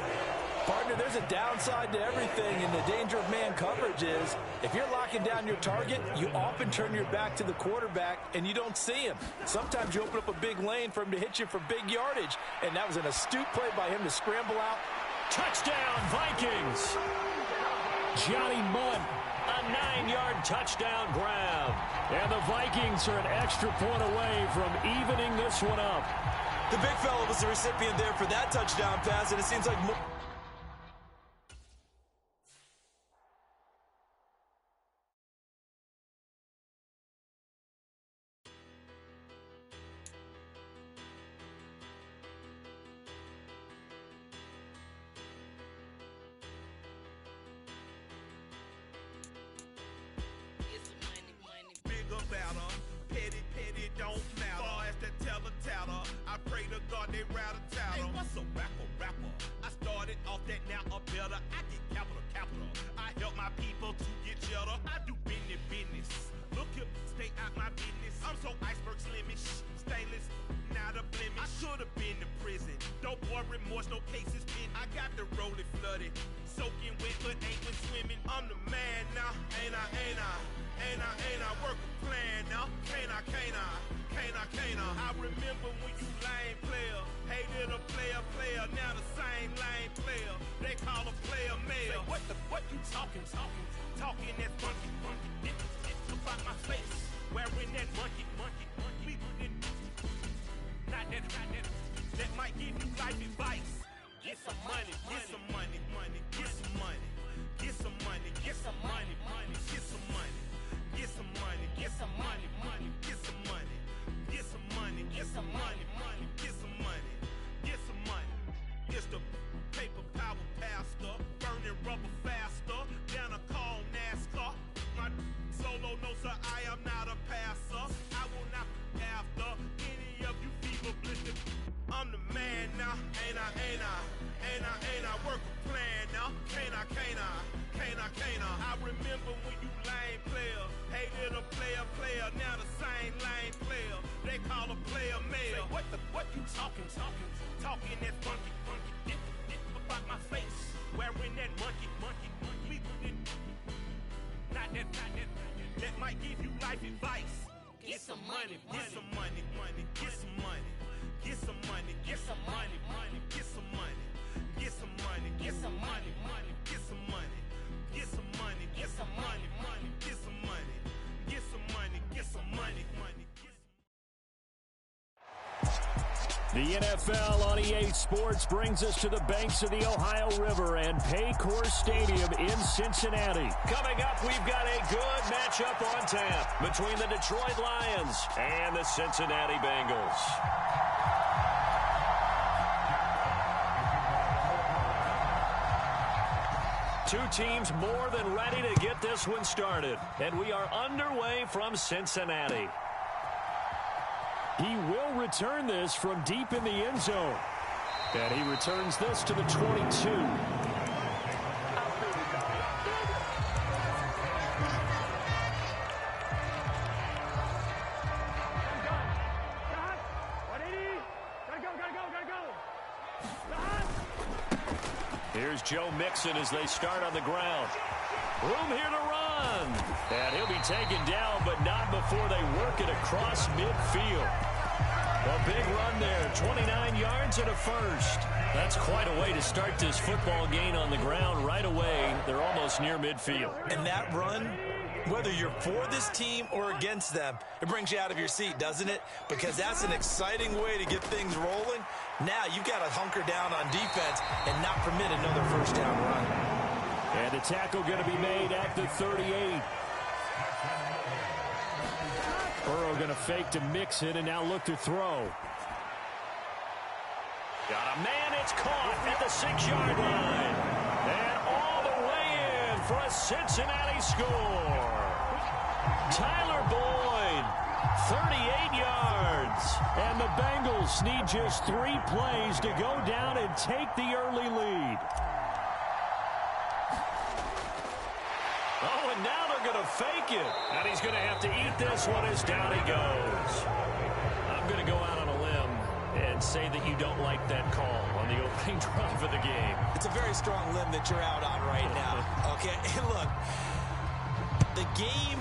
Partner, there's a downside to everything, and the danger of man coverage is if you're locking down your target, you often turn your back to the quarterback, and you don't see him. Sometimes you open up a big lane for him to hit you for big yardage, and that was an astute play by him to scramble out. Touchdown, Vikings! Johnny Mundt, a 9-yard touchdown grab. And the Vikings are an extra point away from evening this one up. The big fella was the recipient there for that touchdown pass, and it seems like... Talking that funky, about my face. Wearing that money, get some money, money, get some money, get some money, get some money, money, get some money, get some money, get some money, money, get some money, get some money, get some money, money, get some money, get some money. It's the paper power pastor, burning rubber faster, down a call NASCAR. My solo no sir, I am not a passer. I will not be after any of you fever blistered. I'm the man now, ain't I, ain't I, ain't I, ain't I, work a plan now, can't I, can't I, can't I, can't I. I remember when you lame player, hated a player, now the same lame player, they call a player mayor. What you talking that funky, get about my face, wearing that monkey, not that, that might give you life advice. Get some money, get some money, money, get some money. Get some money, get some money, money, get some money, get some money, get some money, money, get some money, get some money, get some money, money, get some money, get some money, get some money, money. The NFL on EA Sports brings us to the banks of the Ohio River and Paycor Stadium in Cincinnati. Coming up, we've got a good matchup on tap between the Detroit Lions and the Cincinnati Bengals. Two teams more than ready to get this one started. And we are underway from Cincinnati. He will return this from deep in the end zone. And he returns this to the 22. Here's Joe Mixon as they start on the ground. Room here to run. And he'll be taken down, but not before they work it across midfield. A big run there, 29 yards and a first. That's quite a way to start this football game on the ground right away. They're almost near midfield. And that run, whether you're for this team or against them, it brings you out of your seat, doesn't it? Because that's an exciting way to get things rolling. Now you've got to hunker down on defense and not permit another first down run. And the tackle going to be made at the 38. Burrow going to fake to Mixon and now look to throw. Got a man, it's caught at the 6-yard line. And all the way in for a Cincinnati score. Tyler Boyd, 38 yards. And the Bengals need just 3 plays to go down and take the early lead. Oh, and now they're going to fake it. And he's going to have to eat this one as down he goes. I'm going to go out on a limb and say that you don't like that call on the opening drive of the game. It's a very strong limb that you're out on right now. Okay, look, the game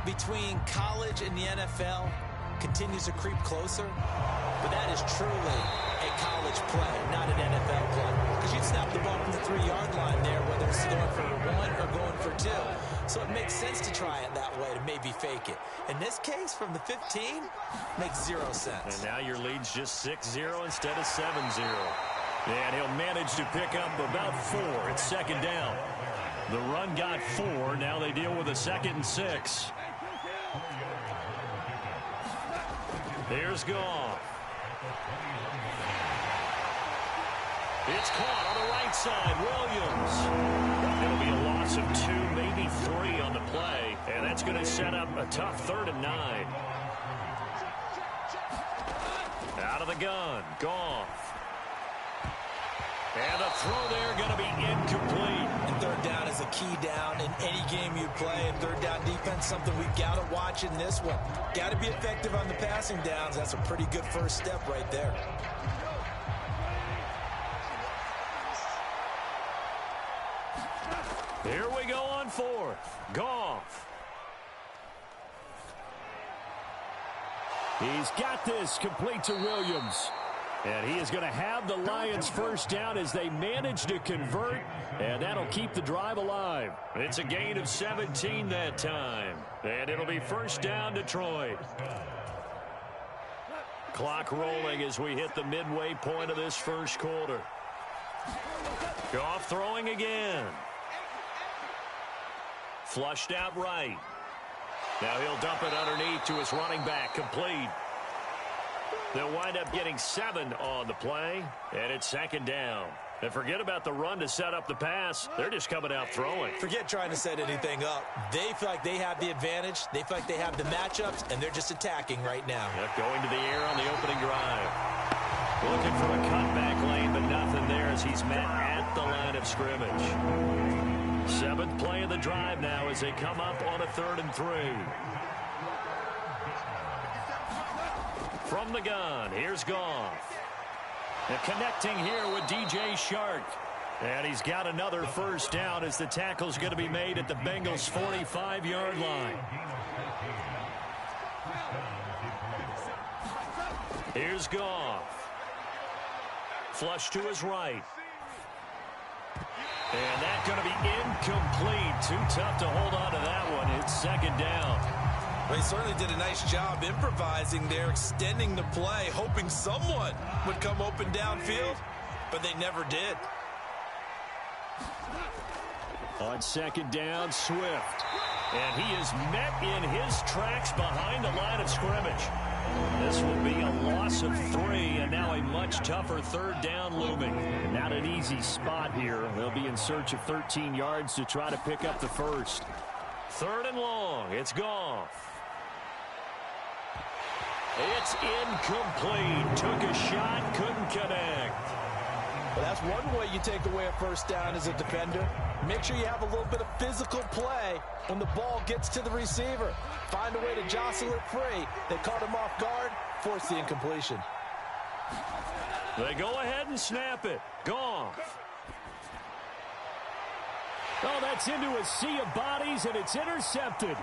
between college and the NFL continues to creep closer, but that is truly a college play, not an NFL play. Because you'd snap the ball from the 3-yard line there, whether it's going for 1 or going for 2. So it makes sense to try it that way, to maybe fake it. In this case, from the 15, makes 0 sense. And now your lead's just 6-0 instead of 7-0. And he'll manage to pick up about 4 at second down. The run got 4. Now they deal with a 2nd and 6. Here's Goff. It's caught on the right side. Williams. It'll be a loss of 2, maybe 3 on the play. And that's going to set up a tough 3rd and 9. Out of the gun. Goff. And the throw there going to be incomplete. And 3rd down is a key down in any game you play. And 3rd down defense, something we've got to watch in this one. Got to be effective on the passing downs. That's a pretty good first step right there. Here we go on 4th. Goff. He's got this complete to Williams. And he is going to have the Lions first down as they manage to convert, and that'll keep the drive alive. It's a gain of 17 that time, and it'll be first down Detroit. Clock rolling as we hit the midway point of this first quarter. Goff throwing again. Flushed out right. Now he'll dump it underneath to his running back. Complete. They'll wind up getting 7 on the play, and it's second down. And forget about the run to set up the pass. They're just coming out throwing. Forget trying to set anything up. They feel like they have the advantage. They feel like they have the matchups, and they're just attacking right now. Yep, going to the air on the opening drive. Looking for a cutback lane, but nothing there as he's met at the line of scrimmage. 7th play of the drive now as they come up on a 3rd and 3. From the gun, here's Goff. And connecting here with DJ Shark. And he's got another first down as the tackle's going to be made at the Bengals' 45-yard line. Here's Goff. Flush to his right. And that's going to be incomplete. Too tough to hold on to that one. It's second down. Well, he certainly did a nice job improvising there, extending the play, hoping someone would come open downfield, but they never did. On second down, Swift. And he is met in his tracks behind the line of scrimmage. This will be a loss of 3, and now a much tougher 3rd down looming. Not an easy spot here. They'll be in search of 13 yards to try to pick up the first. 3rd and long. It's Goff. It's incomplete. Took a shot, couldn't connect. Well, that's one way you take away a first down as a defender. Make sure you have a little bit of physical play when the ball gets to the receiver. Find a way to jostle it free. They caught him off guard, force the incompletion. They go ahead and snap it. Goff. Oh, that's into a sea of bodies, and it's intercepted.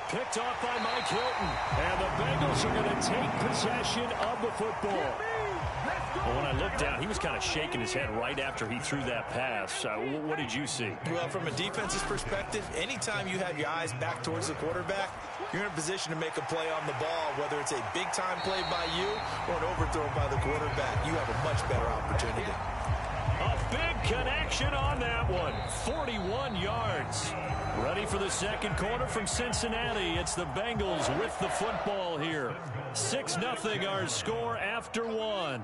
Picked off by Mike Hilton. And the Bengals are going to take possession of the football. Well, when I looked down, he was kind of shaking his head right after he threw that pass. What did you see? Well, from a defense's perspective, anytime you have your eyes back towards the quarterback, you're in a position to make a play on the ball, whether it's a big-time play by you or an overthrow by the quarterback. You have a much better opportunity. A big connection on that one. 41 yards. Ready for the second quarter from Cincinnati. It's the Bengals with the football here. 6-0 our score after 1.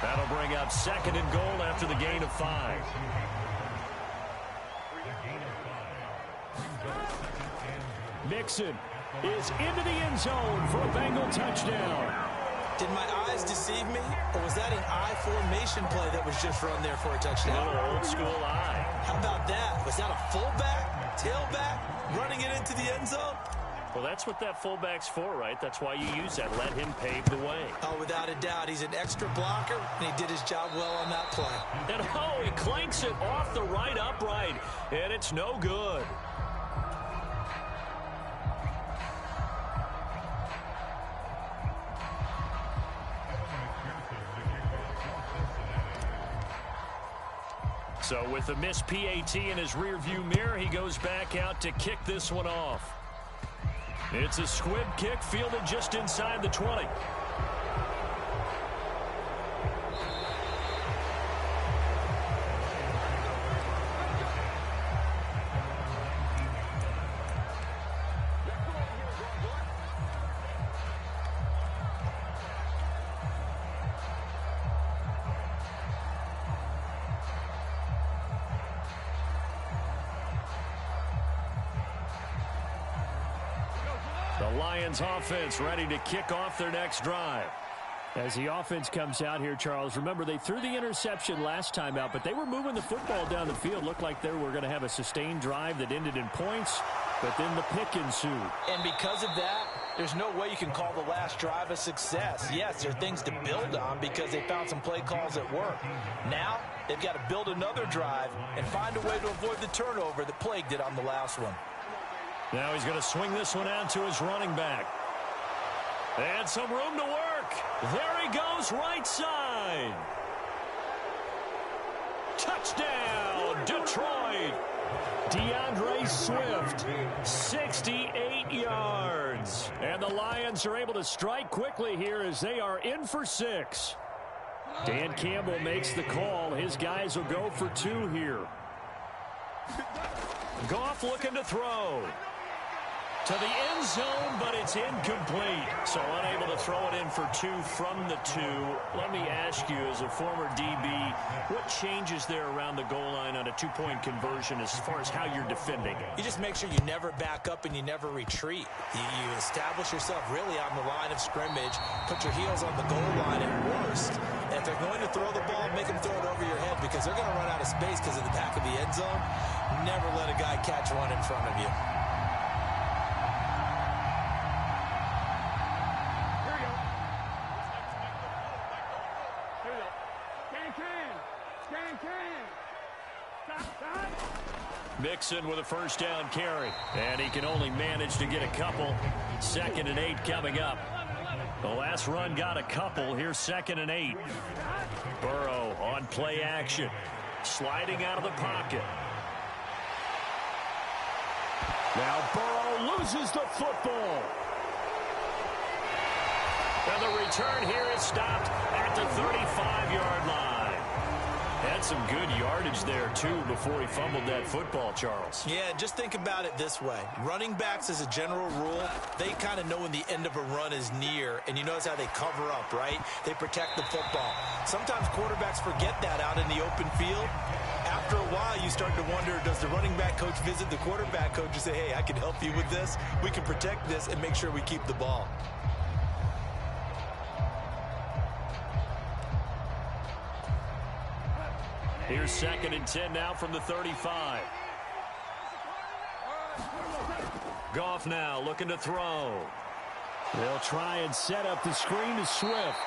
That'll bring up 2nd and goal after the gain of 5. Mixon is into the end zone for a Bengal touchdown. Did my eyes deceive me, or was that an I formation play that was just run there for a touchdown? A little old school eye. How about that? Was that a fullback, tailback, running it into the end zone? Well, that's what that fullback's for, right? That's why you use that. Let him pave the way. Oh, without a doubt. He's an extra blocker, and he did his job well on that play. And, oh, he clanks it off the right upright, and it's no good. So with a missed PAT in his rearview mirror, he goes back out to kick this one off. It's a squib kick fielded just inside the 20. Lions offense ready to kick off their next drive. As the offense comes out here, Charles, remember they threw the interception last time out, but they were moving the football down the field. Looked like they were going to have a sustained drive that ended in points, but then the pick ensued. And because of that, there's no way you can call the last drive a success. Yes, there are things to build on because they found some play calls that work. Now, they've got to build another drive and find a way to avoid the turnover that plagued it on the last one. Now he's going to swing this one out to his running back. And some room to work. There he goes, right side. Touchdown, Detroit. DeAndre Swift, 68 yards. Lions. And the Lions are able to strike quickly here as they are in for 6. Dan Campbell makes the call. His guys will go for 2 here. Goff looking to throw. To the end zone, but it's incomplete. So unable to throw it in for 2 from the 2. Let me ask you, as a former DB, what changes there around the goal line on a 2-point conversion as far as how you're defending it? You just make sure you never back up and you never retreat. You establish yourself really on the line of scrimmage, put your heels on the goal line at worst. And if they're going to throw the ball, make them throw it over your head because they're going to run out of space because of the back of the end zone. Never let a guy catch one in front of you. Mixon with a first down carry. And he can only manage to get a couple. 2nd and 8 coming up. The last run got a couple. Here's 2nd and 8. Burrow on play action. Sliding out of the pocket. Now Burrow loses the football. And the return here is stopped at the 35-yard line. Had some good yardage there, too, before he fumbled that football, Charles. Yeah, just think about it this way. Running backs, as a general rule, they kind of know when the end of a run is near, and you notice how they cover up, right? They protect the football. Sometimes quarterbacks forget that out in the open field. After a while, you start to wonder, does the running back coach visit the quarterback coach and say, hey, I can help you with this. We can protect this and make sure we keep the ball. Here's 2nd and 10 now from the 35. Goff now looking to throw. They'll try and set up the screen to Swift.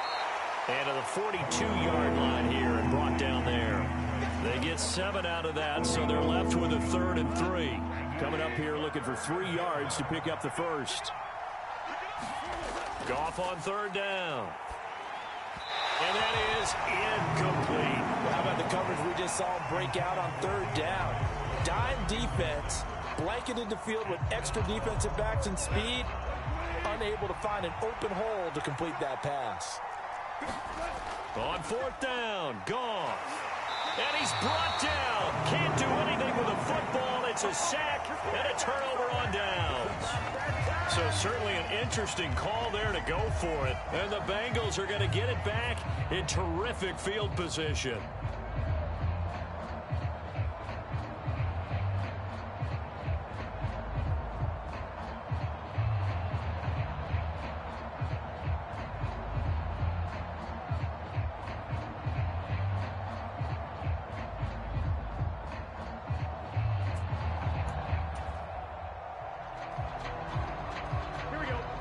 And to the 42-yard line here and brought down there. They get 7 out of that, so they're left with a 3rd and 3. Coming up here looking for 3 yards to pick up the first. Goff on 3rd down. And that is incomplete. Well, how about the coverage we just saw break out on 3rd down? Dime defense, blanketed the field with extra defensive backs and speed, unable to find an open hole to complete that pass. On 4th down, Goff. And he's brought down. Can't do anything with a football. It's a sack and a turnover on downs. So certainly an interesting call there to go for it. And the Bengals are going to get it back in terrific field position.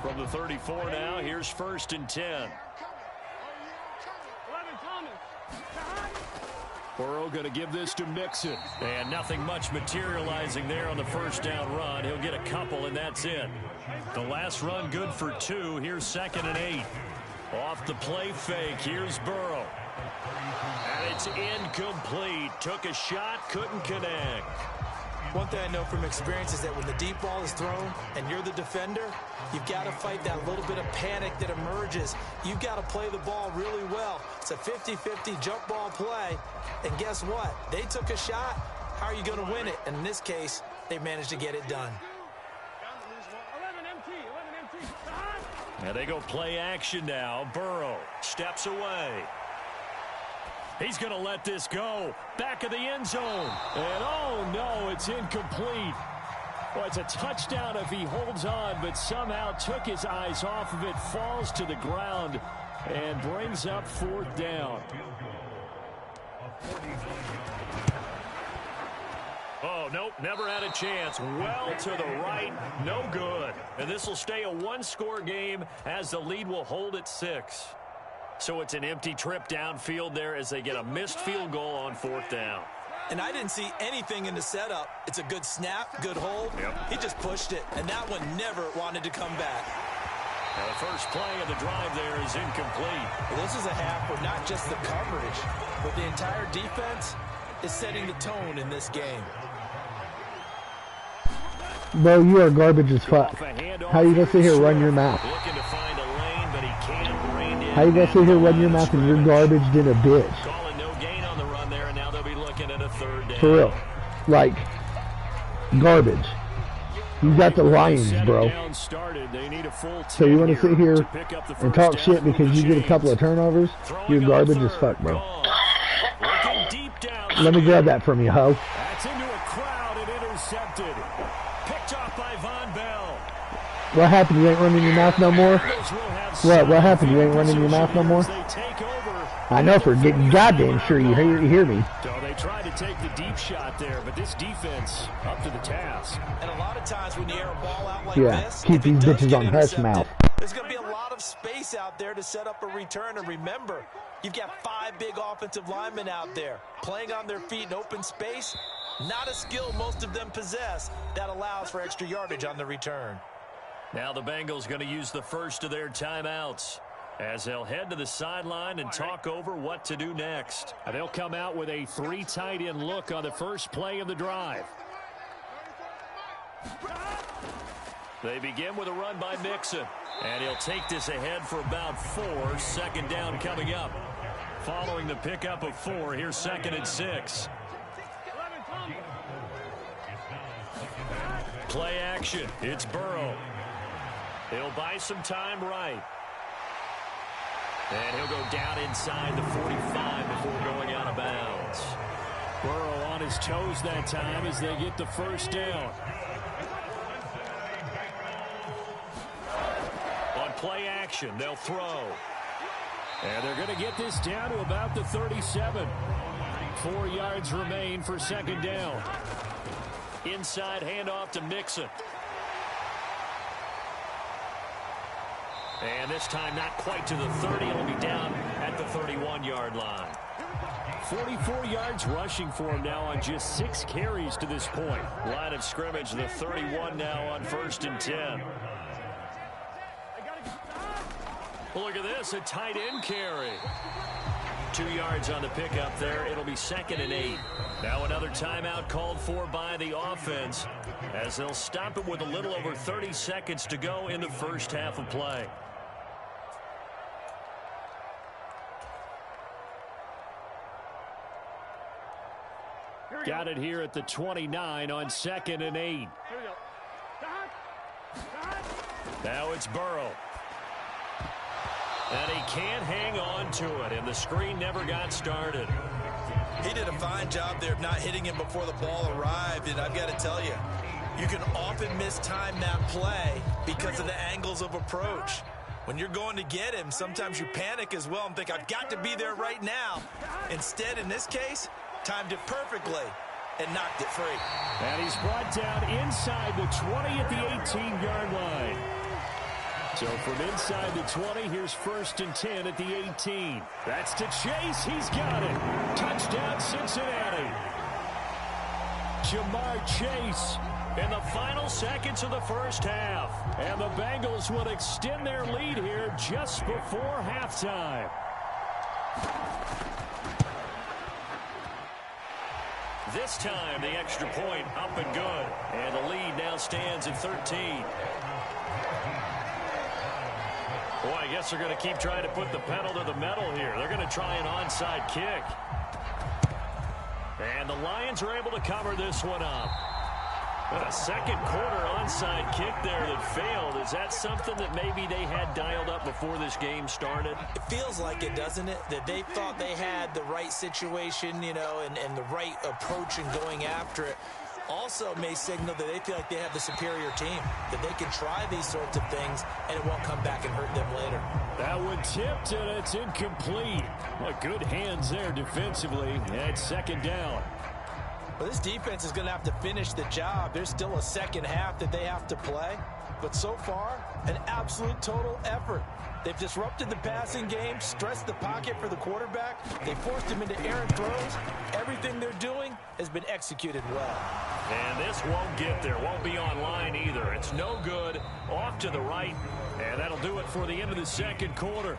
From the 34 now, here's 1st and 10. Burrow going to give this to Mixon. And nothing much materializing there on the first down run. He'll get a couple, and that's it. The last run good for 2. Here's 2nd and 8. Off the play fake, here's Burrow. And it's incomplete. Took a shot, couldn't connect. One thing I know from experience is that when the deep ball is thrown and you're the defender, you've got to fight that little bit of panic that emerges. You've got to play the ball really well. It's a 50-50 jump ball play. And guess what? They took a shot. How are you going to win it? And in this case, they managed to get it done. And they go play action now. Burrow steps away. He's going to let this go. Back of the end zone. And oh no, it's incomplete. Well, it's a touchdown if he holds on, but somehow took his eyes off of it, falls to the ground, and brings up 4th down. Oh, nope, never had a chance. Well to the right, no good. And this will stay a 1-score game as the lead will hold at 6. So it's an empty trip downfield there as they get a missed field goal on 4th down. And I didn't see anything in the setup. It's a good snap, good hold. Yep. He just pushed it, and that one never wanted to come back. Now the first play of the drive there is incomplete. Well, this is a half where not just the coverage, but the entire defense is setting the tone in this game. Bro, you are garbage as fuck. How you gonna sit here and run your mouth? Looking to find a lane, but he can't rein in. How you gonna sit here and run your mouth and you're garbage than a bitch? Calling no gain on the run there, and now they'll be looking at a third down. For real. Like, garbage. You got the Lions, bro. So you want to sit here and talk shit because you get a couple of turnovers? You're garbage as fuck, bro. Let me grab that from you, ho. That's into a crowd and intercepted. Picked off by Von Bell. What happened? You ain't running your mouth no more? What happened? You ain't running your mouth no more? I know for getting goddamn sure you hear me. So they tried to take the deep shot there, but this defense up to the task. And a lot of times when you air a ball out like this, keep these bitches on hush mouth. There's going to be a lot of space out there to set up a return. And remember, you've got 5 big offensive linemen out there playing on their feet in open space. Not a skill most of them possess that allows for extra yardage on the return. Now the Bengals going to use the first of their timeouts as they'll head to the sideline and talk over what to do next. They'll come out with a 3 tight end look on the first play of the drive. They begin with a run by Mixon, and he'll take this ahead for about 4. Second down coming up. Following the pickup of 4, here's 2nd and 6. Play action. It's Burrow. He'll buy some time right. And he'll go down inside the 45 before going out of bounds. Burrow on his toes that time as they get the first down. On play action, they'll throw. And they're going to get this down to about the 37. 4 yards remain for 2nd down. Inside handoff to Mixon. And this time not quite to the 30. It'll be down at the 31-yard line. 44 yards rushing for him now on just 6 carries to this point. Line of scrimmage, the 31 now on 1st and 10. Look at this, a tight end carry. 2 yards on the pickup there. It'll be 2nd and 8. Now another timeout called for by the offense as they'll stop it with a little over 30 seconds to go in the first half of play. Got it here at the 29 on 2nd and 8. Now it's Burrow. And he can't hang on to it, and the screen never got started. He did a fine job there of not hitting him before the ball arrived, and I've got to tell you, you can often mistime that play because of the angles of approach. When you're going to get him, sometimes you panic as well and think, I've got to be there right now. Instead, in this case, timed it perfectly and knocked it free. And he's brought down inside the 20 at the 18-yard line. So from inside the 20, here's 1st and 10 at the 18. That's to Chase. He's got it. Touchdown, Cincinnati. Jamar Chase in the final seconds of the first half. And the Bengals will extend their lead here just before halftime. This time, the extra point up and good. And the lead now stands at 13. Boy, I guess they're going to keep trying to put the pedal to the metal here. They're going to try an onside kick. And the Lions are able to cover this one up. But a second quarter onside kick there that failed. Is that something that maybe they had dialed up before this game started? It feels like it, doesn't it? That they thought they had the right situation, you know, and the right approach in going after it. Also may signal that they feel like they have the superior team, that they can try these sorts of things and it won't come back and hurt them later. That one tipped and it's incomplete. Well, good hands there defensively at 2nd down. Well, this defense is going to have to finish the job. There's still a second half that they have to play. But so far, an absolute total effort. They've disrupted the passing game, stressed the pocket for the quarterback. They forced him into errant throws. Everything they're doing has been executed well. And this won't get there. Won't be online either. It's no good. Off to the right. And that'll do it for the end of the second quarter.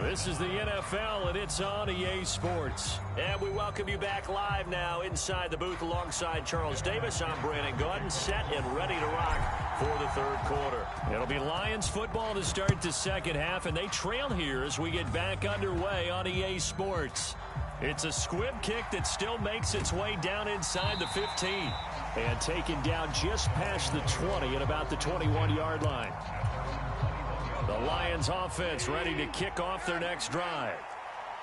This is the NFL, and it's on EA Sports. And we welcome you back live now inside the booth alongside Charles Davis. I'm Brandon Gaudin, set and ready to rock for the third quarter. It'll be Lions football to start the second half, and they trail here as we get back underway on EA Sports. It's a squib kick that still makes its way down inside the 15. And taken down just past the 20 at about the 21-yard line. The Lions offense ready to kick off their next drive.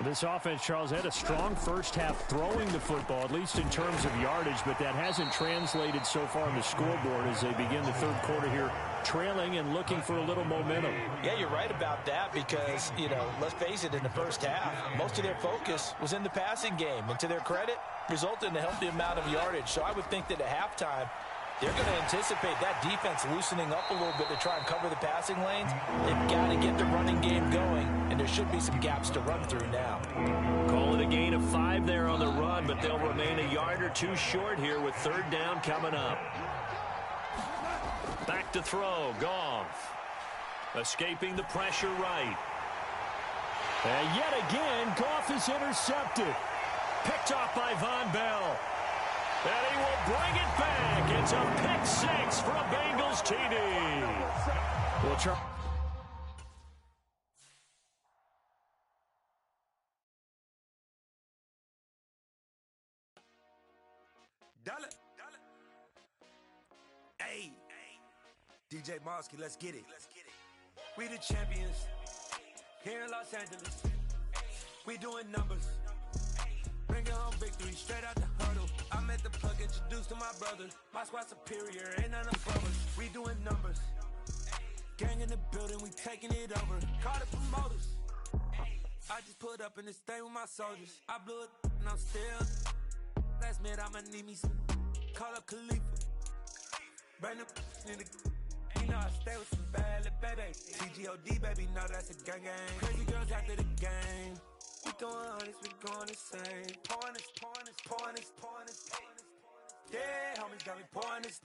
This offense, Charles, had a strong first half throwing the football, at least in terms of yardage, but that hasn't translated so far on the scoreboard as they begin the third quarter here, trailing and looking for a little momentum. Yeah, you're right about that because, let's face it, in the first half, most of their focus was in the passing game. And to their credit, resulted in a healthy amount of yardage. So I would think that at halftime, they're going to anticipate that defense loosening up a little bit to try and cover the passing lanes. They've got to get the running game going, and there should be some gaps to run through now. Call it a gain of 5 there on the run, but they'll remain a yard or two short here with third down coming up. Back to throw, Goff. Escaping the pressure right. And yet again, Goff is intercepted. Picked off by Von Bell. And he will bring it back. It's a pick 6 for a Bengals TD. We'll try. Hey, DJ Mosky, let's get it. We the champions here in Los Angeles. We doing numbers. Bring home victory straight out the huddle. I'm at the plug, introduced to my brother. My squad superior, ain't none above us. We doing numbers. Gang in the building, we taking it over. Call the promoters. I just put up in this thing with my soldiers. I blew it and I'm still. Last minute, I'ma need me some. Call up Khalifa. Bring them in the. You know I stay with some bad little baby. TGOD, baby, know that's a gang gang. Crazy girls after the game. We going honest, we going insane. Pouring this. Yeah, homies got me pouring this.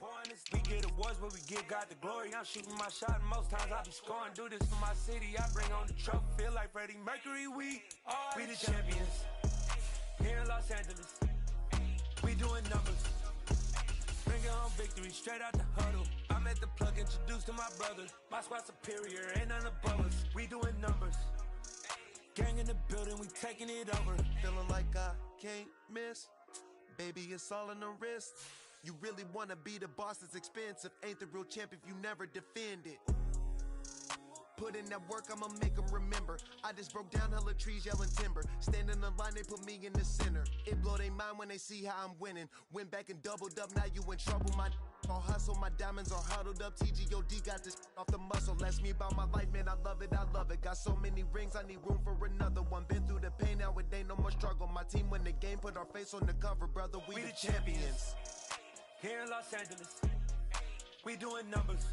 We get awards where we give God the glory. I'm shooting my shot and most times I be scoring. Do this for my city, I bring on the trophy. Feel like Freddie Mercury, we the champions. Here in Los Angeles, we doing numbers. Bring home victory straight out the huddle. I'm at the plug, introduced to my brother. My squad superior, ain't none above us. We doing numbers. Gang in the building, we taking it over. Feeling like I can't miss. Baby, it's all in the wrist. You really wanna be the boss, it's expensive. Ain't the real champ if you never defend it. Put in that work, I'ma make them remember. I just broke down hella trees, yelling timber. Stand in the line, they put me in the center. It blow their mind when they see how I'm winning. Went back and doubled up, now you in trouble. My all hustle, my diamonds are huddled up. TGOD got this off the muscle. Ask me about my life, man, I love it. Got so many rings, I need room for another one. Been through the pain, now it ain't no more struggle. My team win the game, put our face on the cover, brother. We the champions. Here in Los Angeles, we doing numbers.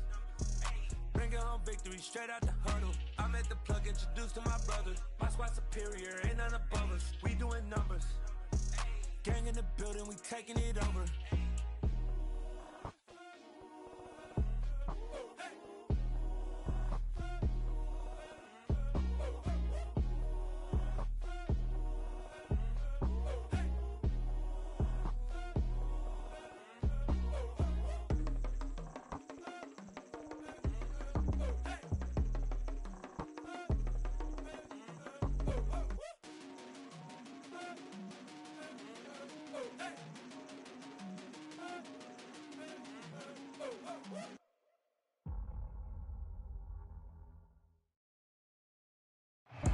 Bring home victory straight out the huddle. I'm at the plug, introduced to my brother. My squad superior, ain't none above us. We doing numbers. Gang in the building, we taking it over.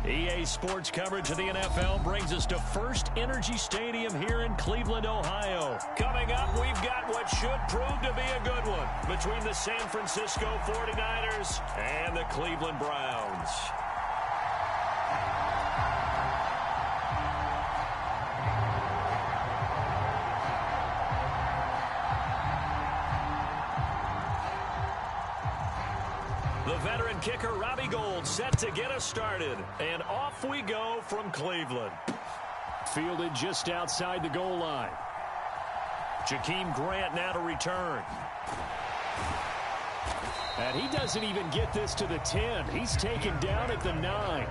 EA Sports coverage of the NFL brings us to First Energy Stadium here in Cleveland, Ohio. Coming up, we've got what should prove to be a good one between the San Francisco 49ers and the Cleveland Browns. The veteran kicker, Robbie Gould, set to get us started. And off we go from Cleveland. Fielded just outside the goal line. Jakeem Grant now to return. And he doesn't even get this to the 10. He's taken down at the 9.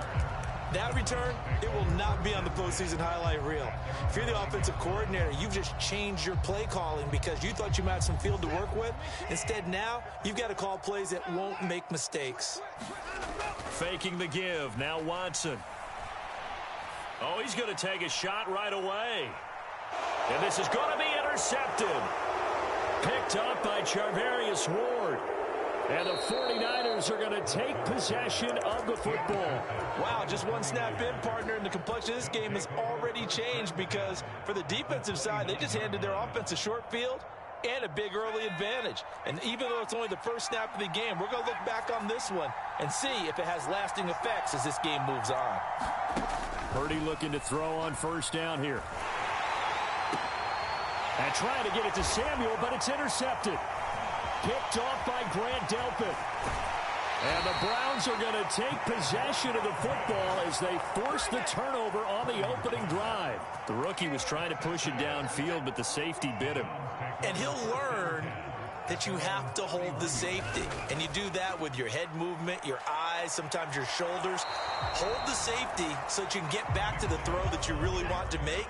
That return, it will not be on the postseason highlight reel. If you're the offensive coordinator, you've just changed your play calling because you thought you might have some field to work with. Instead, now, you've got to call plays that won't make mistakes. Faking the give. Now Watson. Oh, he's going to take a shot right away. And this is going to be intercepted. Picked up by Charvarius Ward. And the 49ers are going to take possession of the football. Wow, just one snap in, partner, and the complexion of this game has already changed because for the defensive side, they just handed their offense a short field and a big early advantage. And even though it's only the first snap of the game, we're going to look back on this one and see if it has lasting effects as this game moves on. Purdy looking to throw on first down here. And trying to get it to Samuel, but it's intercepted. Picked off by Grant Delpit. And the Browns are going to take possession of the football as they force the turnover on the opening drive. The rookie was trying to push it downfield, but the safety bit him. And he'll learn that you have to hold the safety. And you do that with your head movement, your eyes, sometimes your shoulders. Hold the safety so that you can get back to the throw that you really want to make.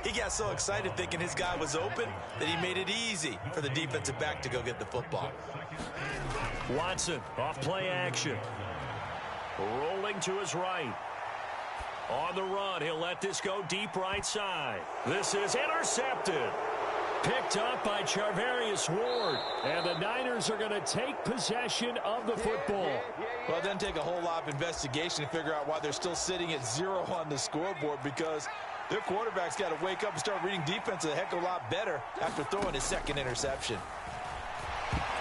He got so excited thinking his guy was open that he made it easy for the defensive back to go get the football. Watson off play action. Rolling to his right. On the run, he'll let this go deep right side. This is intercepted. Picked up by Charvarius Ward. And the Niners are going to take possession of the football. Well, it doesn't take a whole lot of investigation to figure out why they're still sitting at 0 on the scoreboard, because their quarterback's got to wake up and start reading defense a heck of a lot better after throwing his second interception.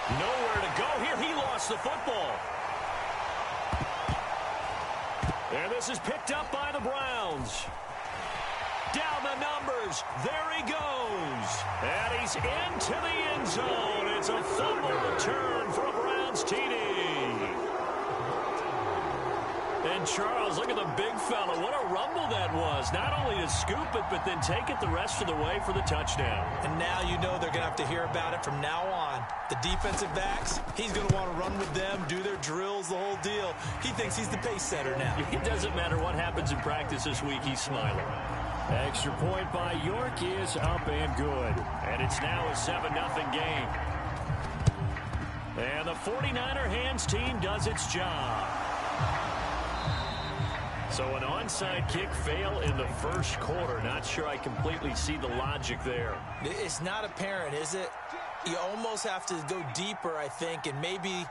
Nowhere to go here. He lost the football. And this is picked up by the Browns. Down the numbers. There he goes. And he's into the end zone. It's a fumble return for a Browns TD. And Charles, look at the big fella. What a rumble that was. Not only to scoop it, but then take it the rest of the way for the touchdown. And now you know they're going to have to hear about it from now on. The defensive backs, he's going to want to run with them, do their drills, the whole deal. He thinks he's the pace setter now. It doesn't matter what happens in practice this week. He's smiling. Extra point by York is up and good. And it's now a 7-0 game. And the 49er hands team does its job. So an onside kick fail in the first quarter. Not sure I completely see the logic there. It's not apparent, is it? You almost have to go deeper, I think, and maybe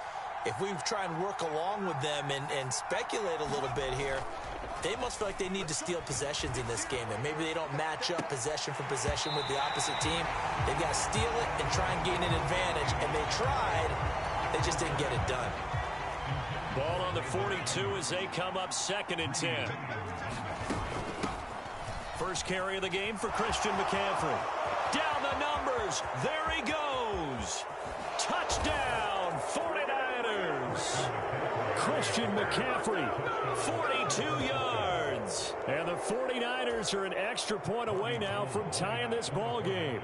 if we try and work along with them and speculate a little bit here, they must feel like they need to steal possessions in this game, and maybe they don't match up possession for possession with the opposite team. They've got to steal it and try and gain an advantage, and they tried. They just didn't get it done. Ball on the 42 as they come up 2nd and 10. First carry of the game for Christian McCaffrey. Down the numbers. There he goes. Touchdown, 49ers. Christian McCaffrey, 42 yards. And the 49ers are an extra point away now from tying this ball game.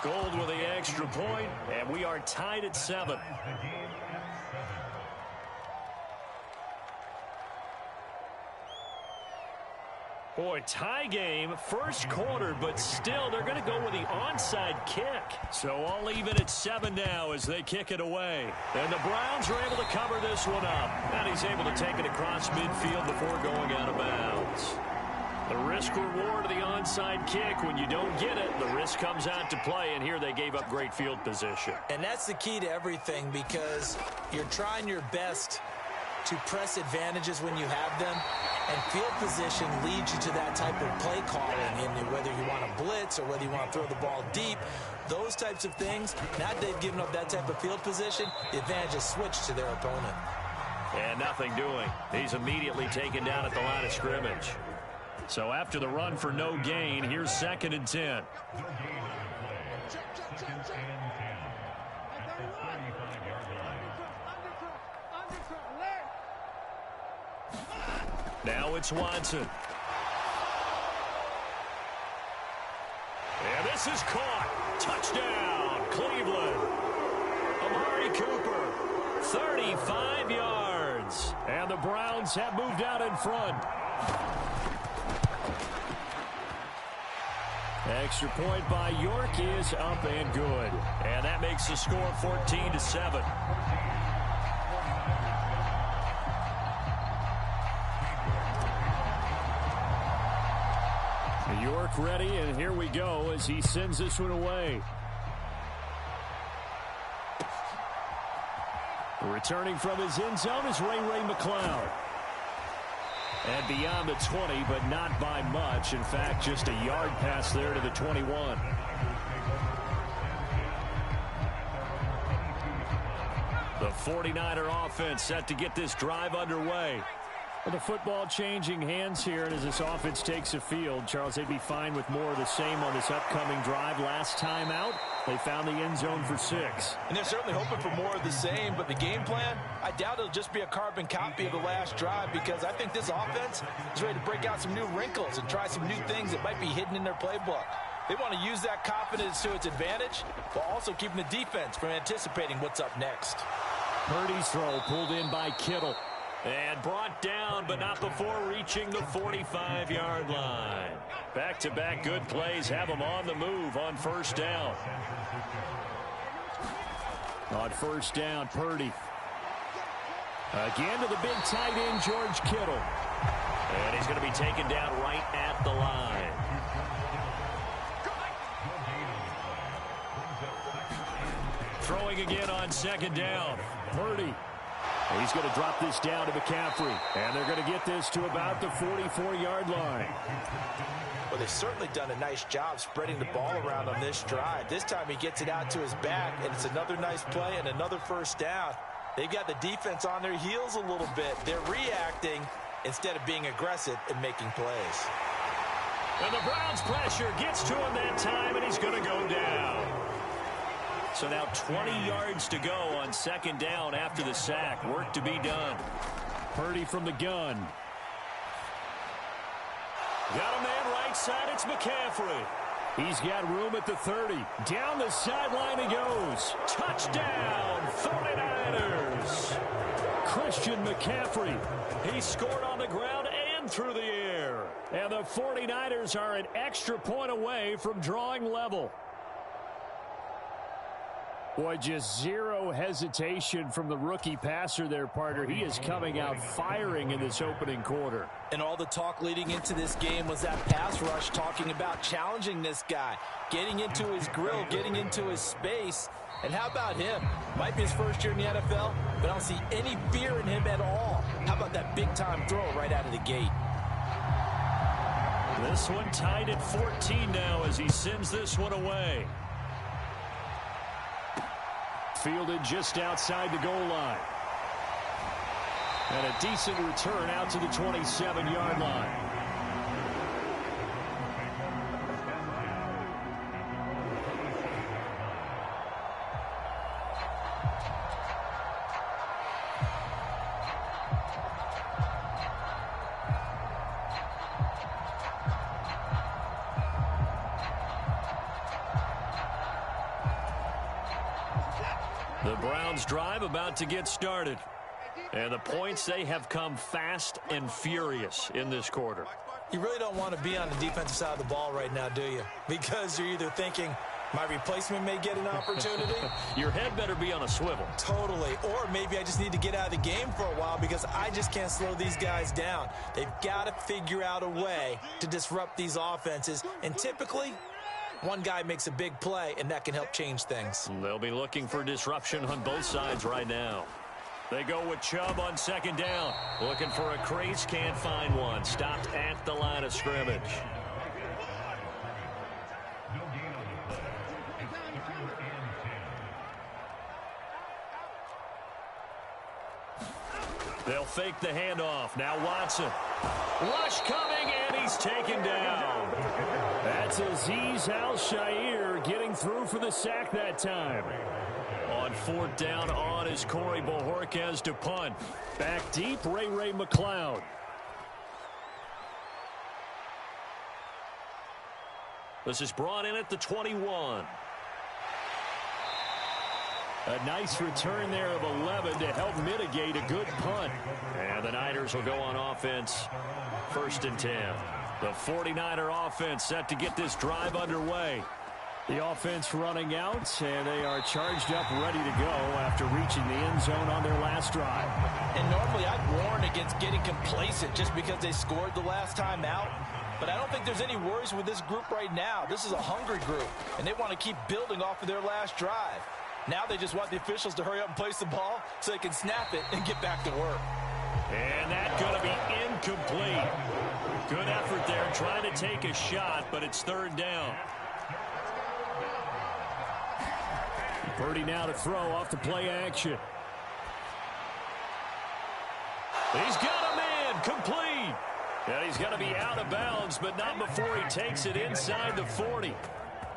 Gold with the extra point, and we are tied at 7. Boy, tie game, first quarter, but still they're going to go with the onside kick. So all even at 7 now as they kick it away. And the Browns are able to cover this one up. And he's able to take it across midfield before going out of bounds. The risk-reward of the onside kick, when you don't get it, the risk comes out to play, and here they gave up great field position. And that's the key to everything, because you're trying your best to press advantages when you have them, and field position leads you to that type of play calling, and whether you want to blitz or whether you want to throw the ball deep, those types of things. Now that they've given up that type of field position, the advantage is switched to their opponent. And nothing doing. He's immediately taken down at the line of scrimmage. So after the run for no gain, here's 2nd and 10. Now it's Watson. And this is caught. Touchdown, Cleveland. Amari Cooper, 35 yards. And the Browns have moved out in front. Extra point by York is up and good. And that makes the score 14-7. York ready, and here we go as he sends this one away. Returning from his end zone is Ray McLeod. And beyond the 20, but not by much. In fact, just a yard pass there to the 21. The 49er offense set to get this drive underway. With the football changing hands here, and as this offense takes the field, Charles, they'd be fine with more of the same on this upcoming drive. Last time out, they found the end zone for 6. And they're certainly hoping for more of the same, but the game plan, I doubt it'll just be a carbon copy of the last drive, because I think this offense is ready to break out some new wrinkles and try some new things that might be hidden in their playbook. They want to use that confidence to its advantage, while also keeping the defense from anticipating what's up next. Purdy's throw pulled in by Kittle. And brought down, but not before reaching the 45-yard line. Back-to-back good plays have them on the move on first down. On first down, Purdy. Again to the big tight end, George Kittle. And he's going to be taken down right at the line. Throwing again on second down. Purdy. He's going to drop this down to McCaffrey. And they're going to get this to about the 44-yard line. Well, they've certainly done a nice job spreading the ball around on this drive. This time he gets it out to his back, and it's another nice play and another first down. They've got the defense on their heels a little bit. They're reacting instead of being aggressive and making plays. And the Browns' pressure gets to him that time, and he's going to go down. So now 20 yards to go on second down after the sack. Work to be done. Purdy from the gun. Got a man right side. It's McCaffrey. He's got room at the 30. Down the sideline he goes. Touchdown, 49ers. Christian McCaffrey. He scored on the ground and through the air. And the 49ers are an extra point away from drawing level. Boy, just zero hesitation from the rookie passer there, partner. He is coming out firing in this opening quarter. And all the talk leading into this game was that pass rush, talking about challenging this guy, getting into his grill, getting into his space. And how about him? Might be his first year in the NFL, but I don't see any fear in him at all. How about that big-time throw right out of the gate? This one tied at 14 now as he sends this one away. Fielded just outside the goal line. And a decent return out to the 27-yard line. The Browns drive about to get started. And the points, they have come fast and furious in this quarter. You really don't want to be on the defensive side of the ball right now, do you? Because you're either thinking, my replacement may get an opportunity. Your head better be on a swivel. Totally. Or maybe I just need to get out of the game for a while because I just can't slow these guys down. They've got to figure out a way to disrupt these offenses. And typically, one guy makes a big play, and that can help change things. They'll be looking for disruption on both sides right now. They go with Chubb on second down. Looking for a crease, can't find one. Stopped at the line of scrimmage. They'll fake the handoff. Now Watson. Rush coming, and he's taken down. That's Azeez Al-Shaair getting through for the sack that time. On fourth down on is Corey Bojorquez to punt. Back deep, Ray McLeod. This is brought in at the 21. A nice return there of 11 to help mitigate a good punt. And the Niners will go on offense, 1st and 10. The 49er offense set to get this drive underway. The offense running out, and they are charged up, ready to go after reaching the end zone on their last drive. And normally I'd warn against getting complacent just because they scored the last time out. But I don't think there's any worries with this group right now. This is a hungry group, and they want to keep building off of their last drive. Now they just want the officials to hurry up and place the ball so they can snap it and get back to work. And that's going to be incomplete. Good effort there trying to take a shot, but it's 3rd down. Purdy now to throw off the play action. He's got a man complete. And he's going to be out of bounds, but not before he takes it inside the 40.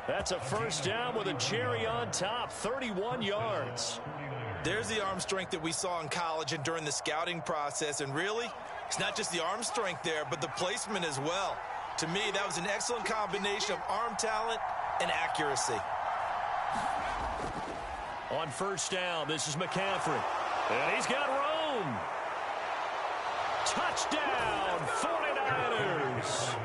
That's a 1st down with a cherry on top, 31 yards. There's the arm strength that we saw in college and during the scouting process. And really, it's not just the arm strength there, but the placement as well. To me, that was an excellent combination of arm talent and accuracy. On 1st down, this is McCaffrey. And he's got room. Touchdown, 49ers.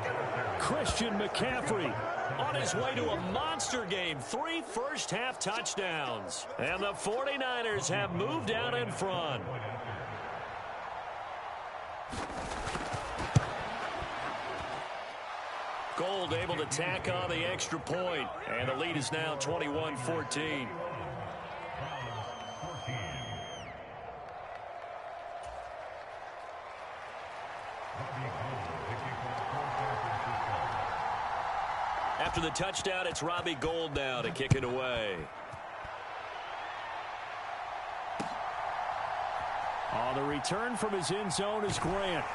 Christian McCaffrey on his way to a monster game. 3 first-half touchdowns. And the 49ers have moved out in front. Gold able to tack on the extra point. And the lead is now 21-14. After the touchdown, it's Robbie Gould now to kick it away. On the return from his end zone is Grant.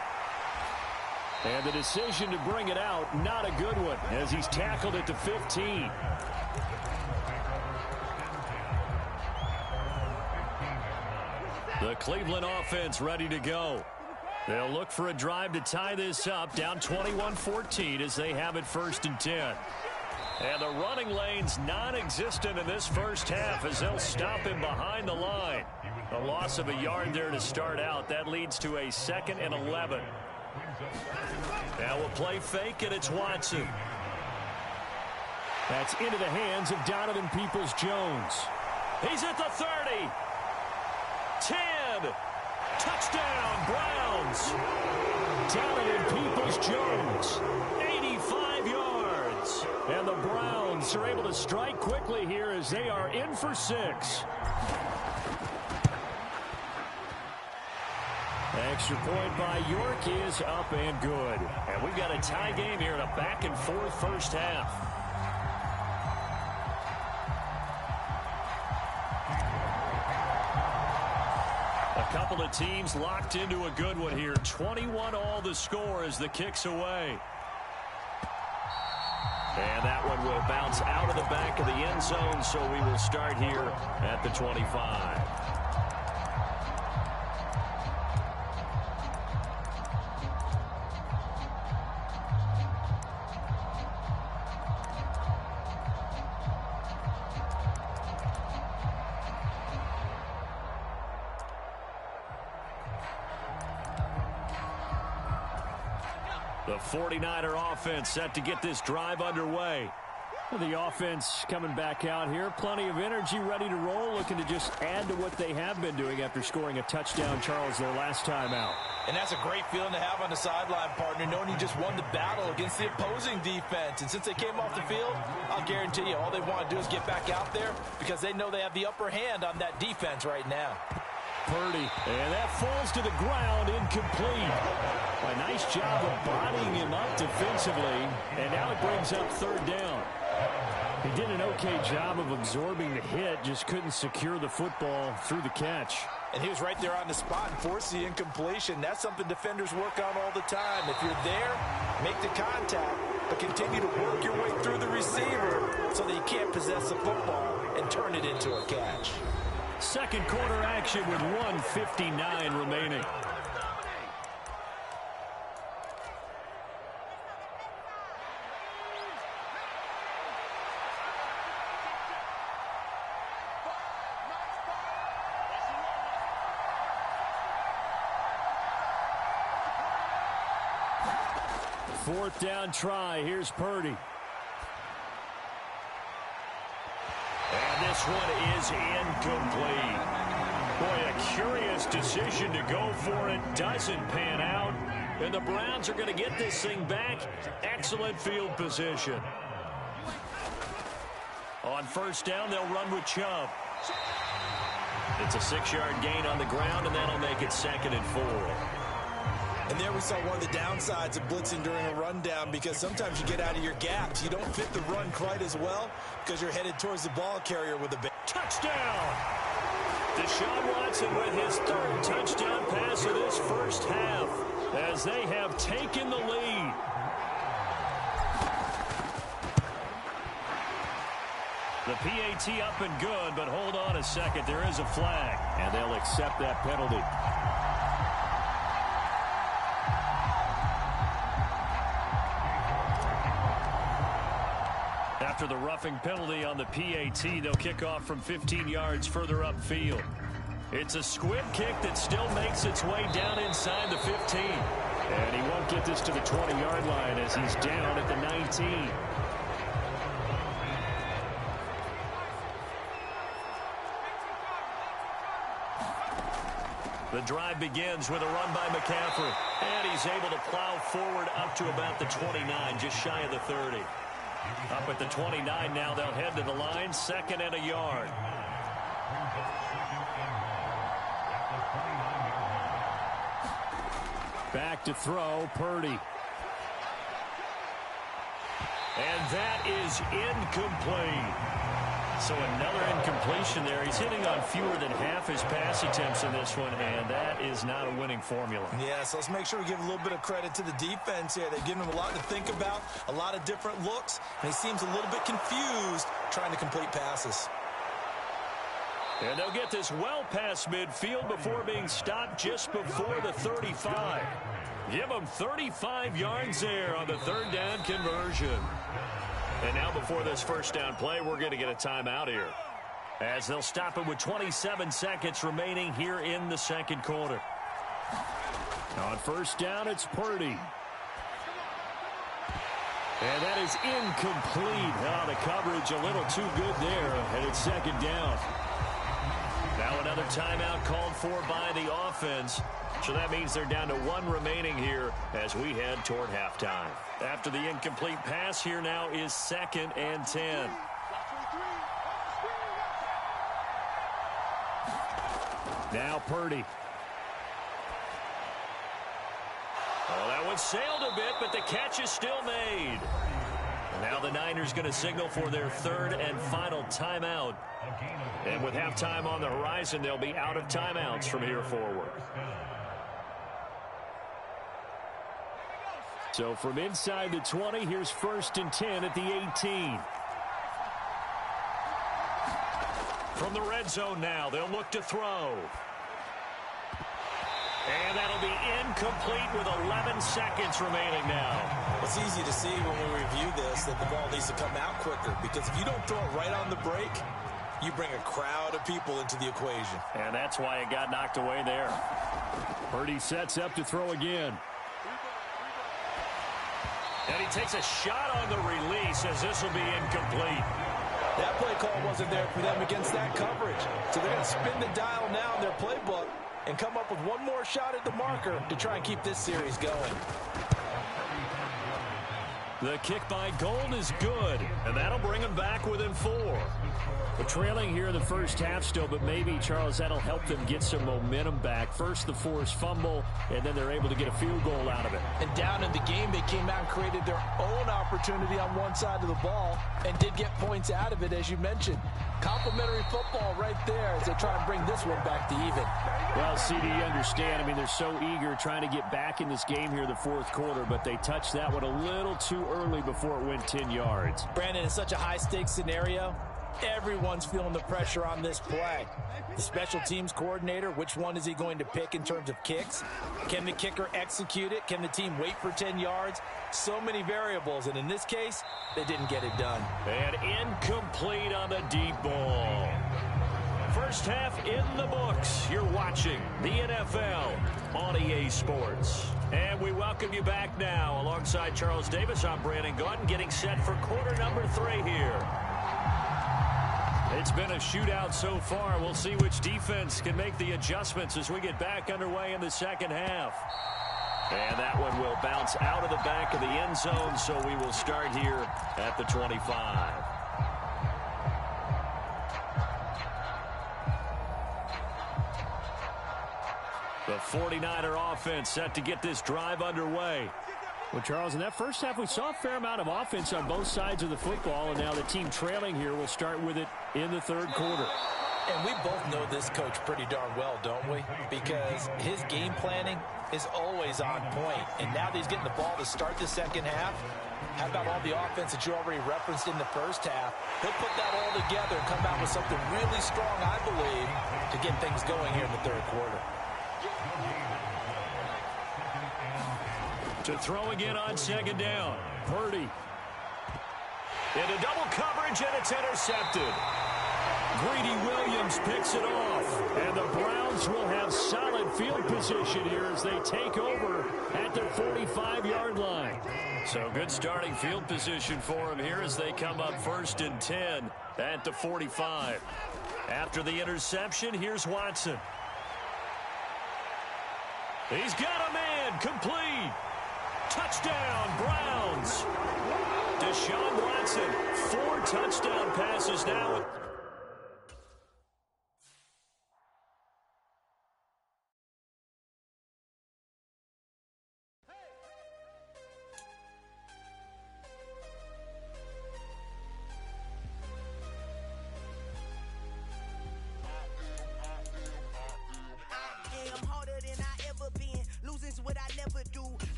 And the decision to bring it out, not a good one, as he's tackled at the 15. The Cleveland offense ready to go. They'll look for a drive to tie this up, down 21-14 as they have it 1st and 10. And the running lane's non-existent in this first half as they'll stop him behind the line. A loss of a yard there to start out. That leads to a 2nd and 11. Now we'll play fake, and it's Watson. That's into the hands of Donovan Peoples-Jones. He's at the 30. 10. Touchdown, Browns. Donovan Peoples-Jones, 85 yards. And the Browns are able to strike quickly here as they are in for 6. Extra point by York is up and good. And we've got a tie game here in a back-and-forth first half. A couple of teams locked into a good one here. 21 all the score as the kick's away. And that one will bounce out of the back of the end zone, so we will start here at the 25. The 49er offense set to get this drive underway. The offense coming back out here. Plenty of energy, ready to roll, looking to just add to what they have been doing after scoring a touchdown, Charles, their last time out. And that's a great feeling to have on the sideline, partner, knowing you just won the battle against the opposing defense. And since they came off the field, I'll guarantee you all they want to do is get back out there because they know they have the upper hand on that defense right now. Purdy, and that falls to the ground, incomplete. A nice job of bodying him up defensively, and now it brings up 3rd down. He did an okay job of absorbing the hit, just couldn't secure the football through the catch. And he was right there on the spot and forced the incompletion. That's something defenders work on all the time. If you're there, make the contact, but continue to work your way through the receiver so that you can't possess the football and turn it into a catch. Second quarter action with 1:59 remaining. 4th down try. Here's Purdy. And this one is incomplete. Boy, a curious decision to go for it. Doesn't pan out. And the Browns are going to get this thing back. Excellent field position. On 1st down, they'll run with Chubb. It's a 6-yard gain on the ground, and that'll make it 2nd and 4. And there we saw one of the downsides of blitzing during a rundown, because sometimes you get out of your gaps. You don't fit the run quite as well because you're headed towards the ball carrier with a big touchdown. Deshaun Watson with his 3rd touchdown pass of this first half as they have taken the lead. The PAT up and good, but hold on a second. There is a flag, and they'll accept that penalty. After the roughing penalty on the PAT, they'll kick off from 15 yards further upfield. It's a squib kick that still makes its way down inside the 15. And he won't get this to the 20-yard line as he's down at the 19. The drive begins with a run by McCaffrey. And he's able to plow forward up to about the 29, just shy of the 30. Up at the 29 now, they'll head to the line, 2nd and a yard. Back to throw, Purdy. And that is incomplete. So another incompletion there. He's hitting on fewer than half his pass attempts in this one, and that is not a winning formula. Yeah, so let's make sure we give a little bit of credit to the defense here. They've given him a lot to think about, a lot of different looks, and he seems a little bit confused trying to complete passes. And they'll get this well past midfield before being stopped just before the 35. Give them 35 yards there on the 3rd down conversion. And now before this 1st down play, we're going to get a timeout here, as they'll stop it with 27 seconds remaining here in the 2nd quarter. On 1st down, it's Purdy. And that is incomplete. Oh, the coverage a little too good there, and it's 2nd down. Now another timeout called for by the offense. So that means they're down to 1 remaining here as we head toward halftime. After the incomplete pass, here now is 2nd and 10. Now Purdy. Oh, that one sailed a bit, but the catch is still made. And now the Niners going to signal for their 3rd and final timeout. And with halftime on the horizon, they'll be out of timeouts from here forward. So from inside the 20, here's 1st and 10 at the 18. From the red zone now, they'll look to throw. And that'll be incomplete with 11 seconds remaining now. It's easy to see when we review this that the ball needs to come out quicker, because if you don't throw it right on the break, you bring a crowd of people into the equation. And that's why it got knocked away there. Purdy sets up to throw again. And he takes a shot on the release as this will be incomplete. That play call wasn't there for them against that coverage. So they're going to spin the dial now in their playbook and come up with one more shot at the marker to try and keep this series going. The kick by Gold is good, and that'll bring them back within 4. We're trailing here in the first half still, but maybe, Charles, that'll help them get some momentum back. First, the forced fumble, and then they're able to get a field goal out of it. And down in the game, they came out and created their own opportunity on one side of the ball and did get points out of it, as you mentioned. Complimentary football right there as they try and bring this one back to even. Well, CD, you understand. I mean, they're so eager trying to get back in this game here in the 4th quarter, but they touched that one a little too early before it went 10 yards. Brandon, it's such a high-stakes scenario. Everyone's feeling the pressure on this play. The special teams coordinator, which one is he going to pick in terms of kicks? Can the kicker execute it? Can the team wait for 10 yards? So many variables, and in this case, they didn't get it done. And incomplete on the deep ball. First half in the books. You're watching the NFL on EA Sports. And we welcome you back now. Alongside Charles Davis, I'm Brandon Gaudin, getting set for quarter number 3 here. It's been a shootout so far. We'll see which defense can make the adjustments as we get back underway in the second half. And that one will bounce out of the back of the end zone, so we will start here at the 25. The 49er offense set to get this drive underway. Well, Charles, in that first half, we saw a fair amount of offense on both sides of the football, and now the team trailing here will start with it in the third quarter. And we both know this coach pretty darn well, don't we? Because his game planning is always on point. And now that he's getting the ball to start the second half, how about all the offense that you already referenced in the first half? He'll put that all together and come out with something really strong, I believe, to get things going here in the third quarter. To throw again on second down. Purdy. Into double coverage, and it's intercepted. Greedy Williams picks it off. And the Browns will have solid field position here as they take over at the 45-yard line. So good starting field position for them here as they come up 1st and 10 at the 45. After the interception, here's Watson. He's got a man, complete. Touchdown, Browns. Deshaun Watson, 4 touchdown passes now.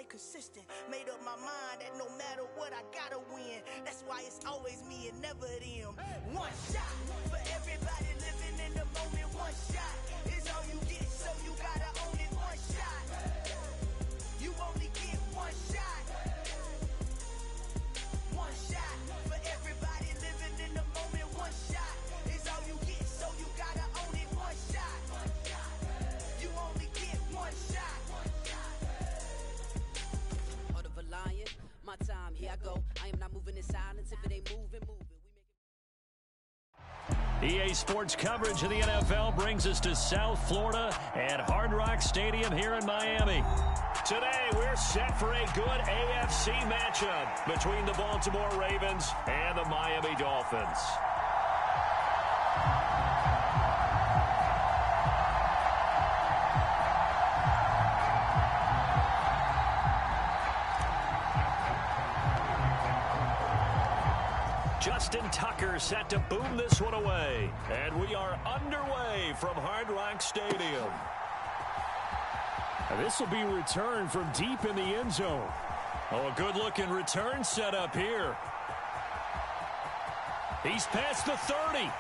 Consistent, made up my mind that no matter what I gotta win. That's why it's always me and never them. One shot for everybody living in the moment. One shot is all you get, so you gotta own it. One shot, you only get one shot. One shot for everybody living in the moment. One shot is all you get, so you gotta own it. One shot, you only get one shot. My time, here I go. I am not moving in silence. If it ain't moving, EA Sports coverage of the NFL brings us to South Florida at Hard Rock Stadium here in Miami. Today, we're set for a good AFC matchup between the Baltimore Ravens and the Miami Dolphins. Justin Tucker set to boom this one away. And we are underway from Hard Rock Stadium. And this will be returned from deep in the end zone. Oh, a good-looking return set up here. He's past the 30.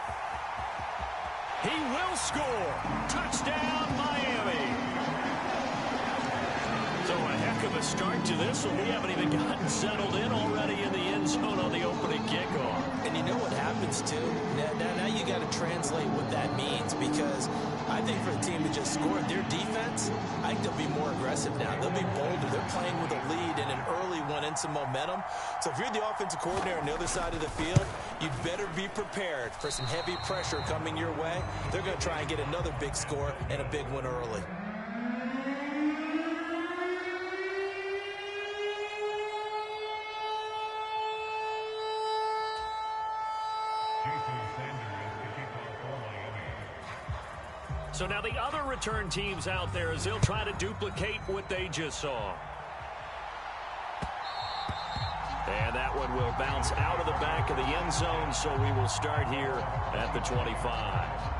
He will score. Touchdown, Miami. So a heck of a start to this one. We haven't even gotten settled in already in the end zone on the opening kickoff. And you know what happens, too? Now you got to translate what that means, because I think for a team to just score their defense, I think they'll be more aggressive now. They'll be bolder. They're playing with a lead and an early one and some momentum. So if you're the offensive coordinator on the other side of the field, you'd better be prepared for some heavy pressure coming your way. They're going to try and get another big score and a big one early. So now the other return teams out there as they'll try to duplicate what they just saw. And that one will bounce out of the back of the end zone, so we will start here at the 25.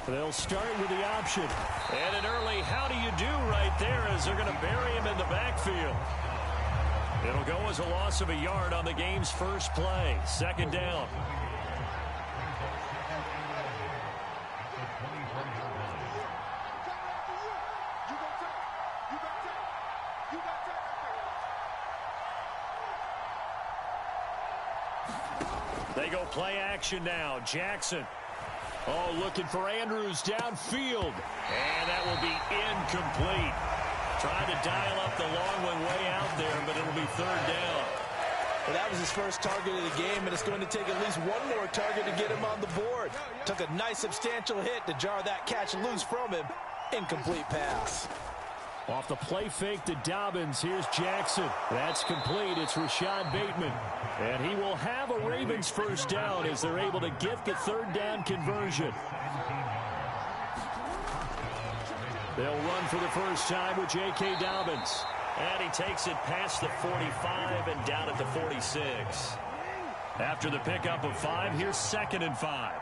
They'll start with the option. And an early how do you do right there as they're going to bury him in the backfield. It'll go as a loss of a yard on the game's first play. Second down. They go play action now. Jackson. Oh, looking for Andrews downfield. And that will be incomplete. Trying to dial up the long one way out there, but it'll be third down. Well, that was his first target of the game, and it's going to take at least one more target to get him on the board. Took a nice substantial hit to jar that catch loose from him. Incomplete pass. Off the play fake to Dobbins. Here's Jackson. That's complete. It's Rashad Bateman. And he will have a Ravens first down as they're able to get the third down conversion. They'll run for the first time with J.K. Dobbins. And he takes it past the 45 and down at the 46. After the pickup of 5, here's 2nd and 5.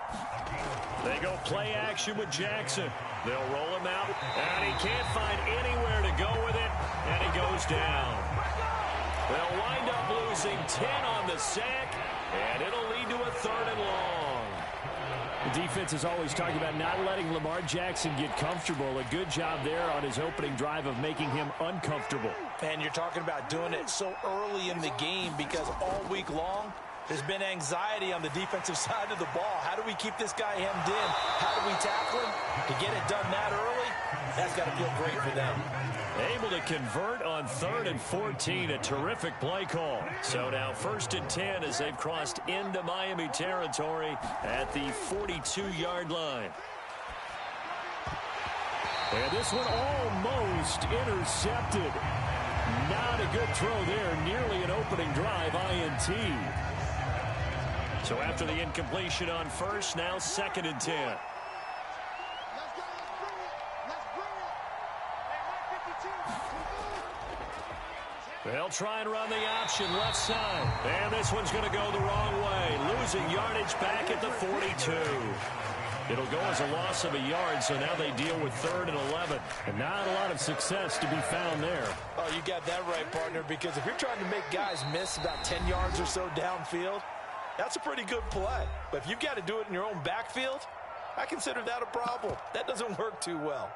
They go play action with Jackson. They'll roll him out, and he can't find anywhere to go with it, and he goes down. They'll wind up losing 10 on the sack, and it'll lead to a 3rd and long. The defense is always talking about not letting Lamar Jackson get comfortable. A good job there on his opening drive of making him uncomfortable. And you're talking about doing it so early in the game because all week long, there's been anxiety on the defensive side of the ball. How do we keep this guy hemmed in? How do we tackle him? To get it done that early, that's got to feel great for them. Able to convert on 3rd and 14. A terrific play call. So now 1st and 10 as they've crossed into Miami territory at the 42-yard line. And this one almost intercepted. Not a good throw there. Nearly an opening drive INT. So after the incompletion on 1st, now 2nd and 10. They'll try and run the option left side. And this one's going to go the wrong way. Losing yardage back at the 42. It'll go as a loss of a yard, so now they deal with 3rd and 11. And not a lot of success to be found there. Oh, you got that right, partner, because if you're trying to make guys miss about 10 yards or so downfield, that's a pretty good play. But if you've got to do it in your own backfield, I consider that a problem. That doesn't work too well.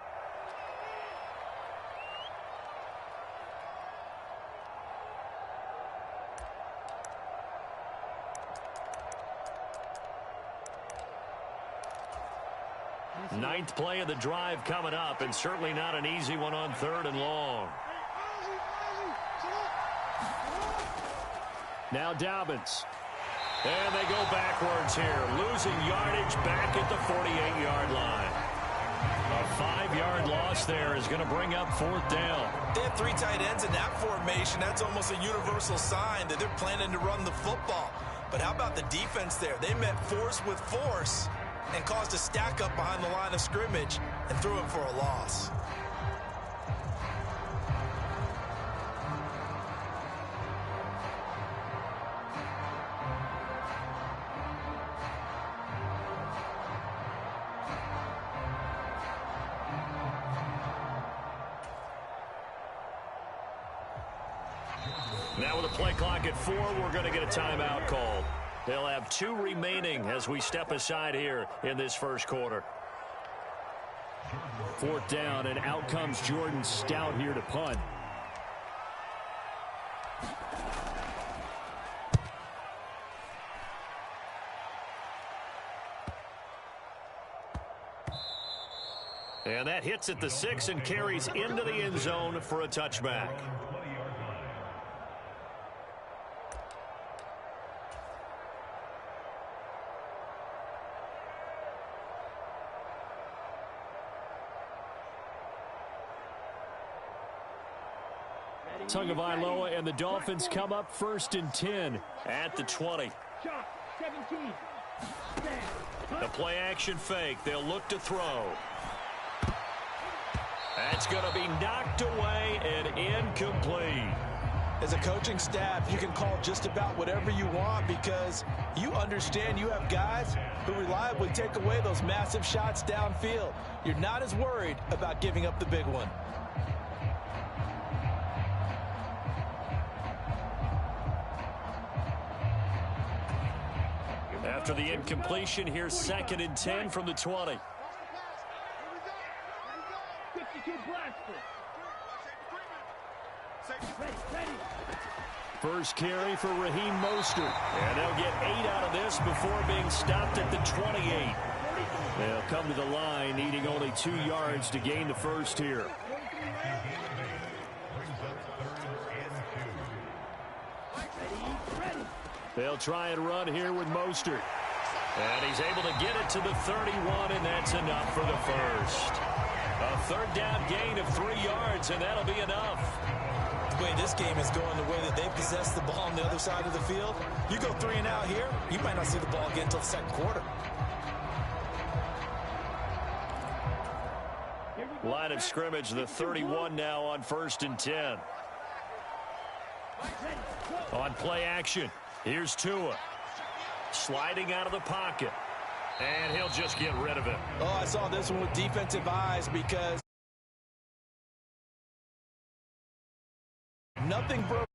Ninth play of the drive coming up, and certainly not an easy one on 3rd and long. Now Dobbins. And they go backwards here, losing yardage back at the 48-yard line. A 5-yard loss there is going to bring up 4th down. They have 3 tight ends in that formation. That's almost a universal sign that they're planning to run the football. But how about the defense there? They met force with force and caused a stack up behind the line of scrimmage and threw him for a loss. Now with a play clock at 4, we're going to get a timeout called. They'll have 2 remaining as we step aside here in this first quarter. 4th down, and out comes Jordan Stout here to punt. And that hits at the 6 and carries into the end zone for a touchback. Tagovailoa and the Dolphins come up 1st and 10 at the 20. The play action fake. They'll look to throw. That's going to be knocked away and incomplete. As a coaching staff, you can call just about whatever you want because you understand you have guys who reliably take away those massive shots downfield. You're not as worried about giving up the big one. After the incompletion, here's 2nd and 10 from the 20. First carry for Raheem Mostert. And they'll get 8 out of this before being stopped at the 28. They'll come to the line needing only 2 yards to gain the first here. They'll try and run here with Mostert. And he's able to get it to the 31, and that's enough for the first. A 3rd down gain of 3 yards, and that'll be enough. The way this game is going, the way that they possess the ball on the other side of the field, you go 3 and out here, you might not see the ball again until the 2nd quarter. Line of scrimmage, the 31 now on 1st and 10. On play action, here's Tua. Sliding out of the pocket. And he'll just get rid of it. Oh, I saw this one with defensive eyes because nothing broke.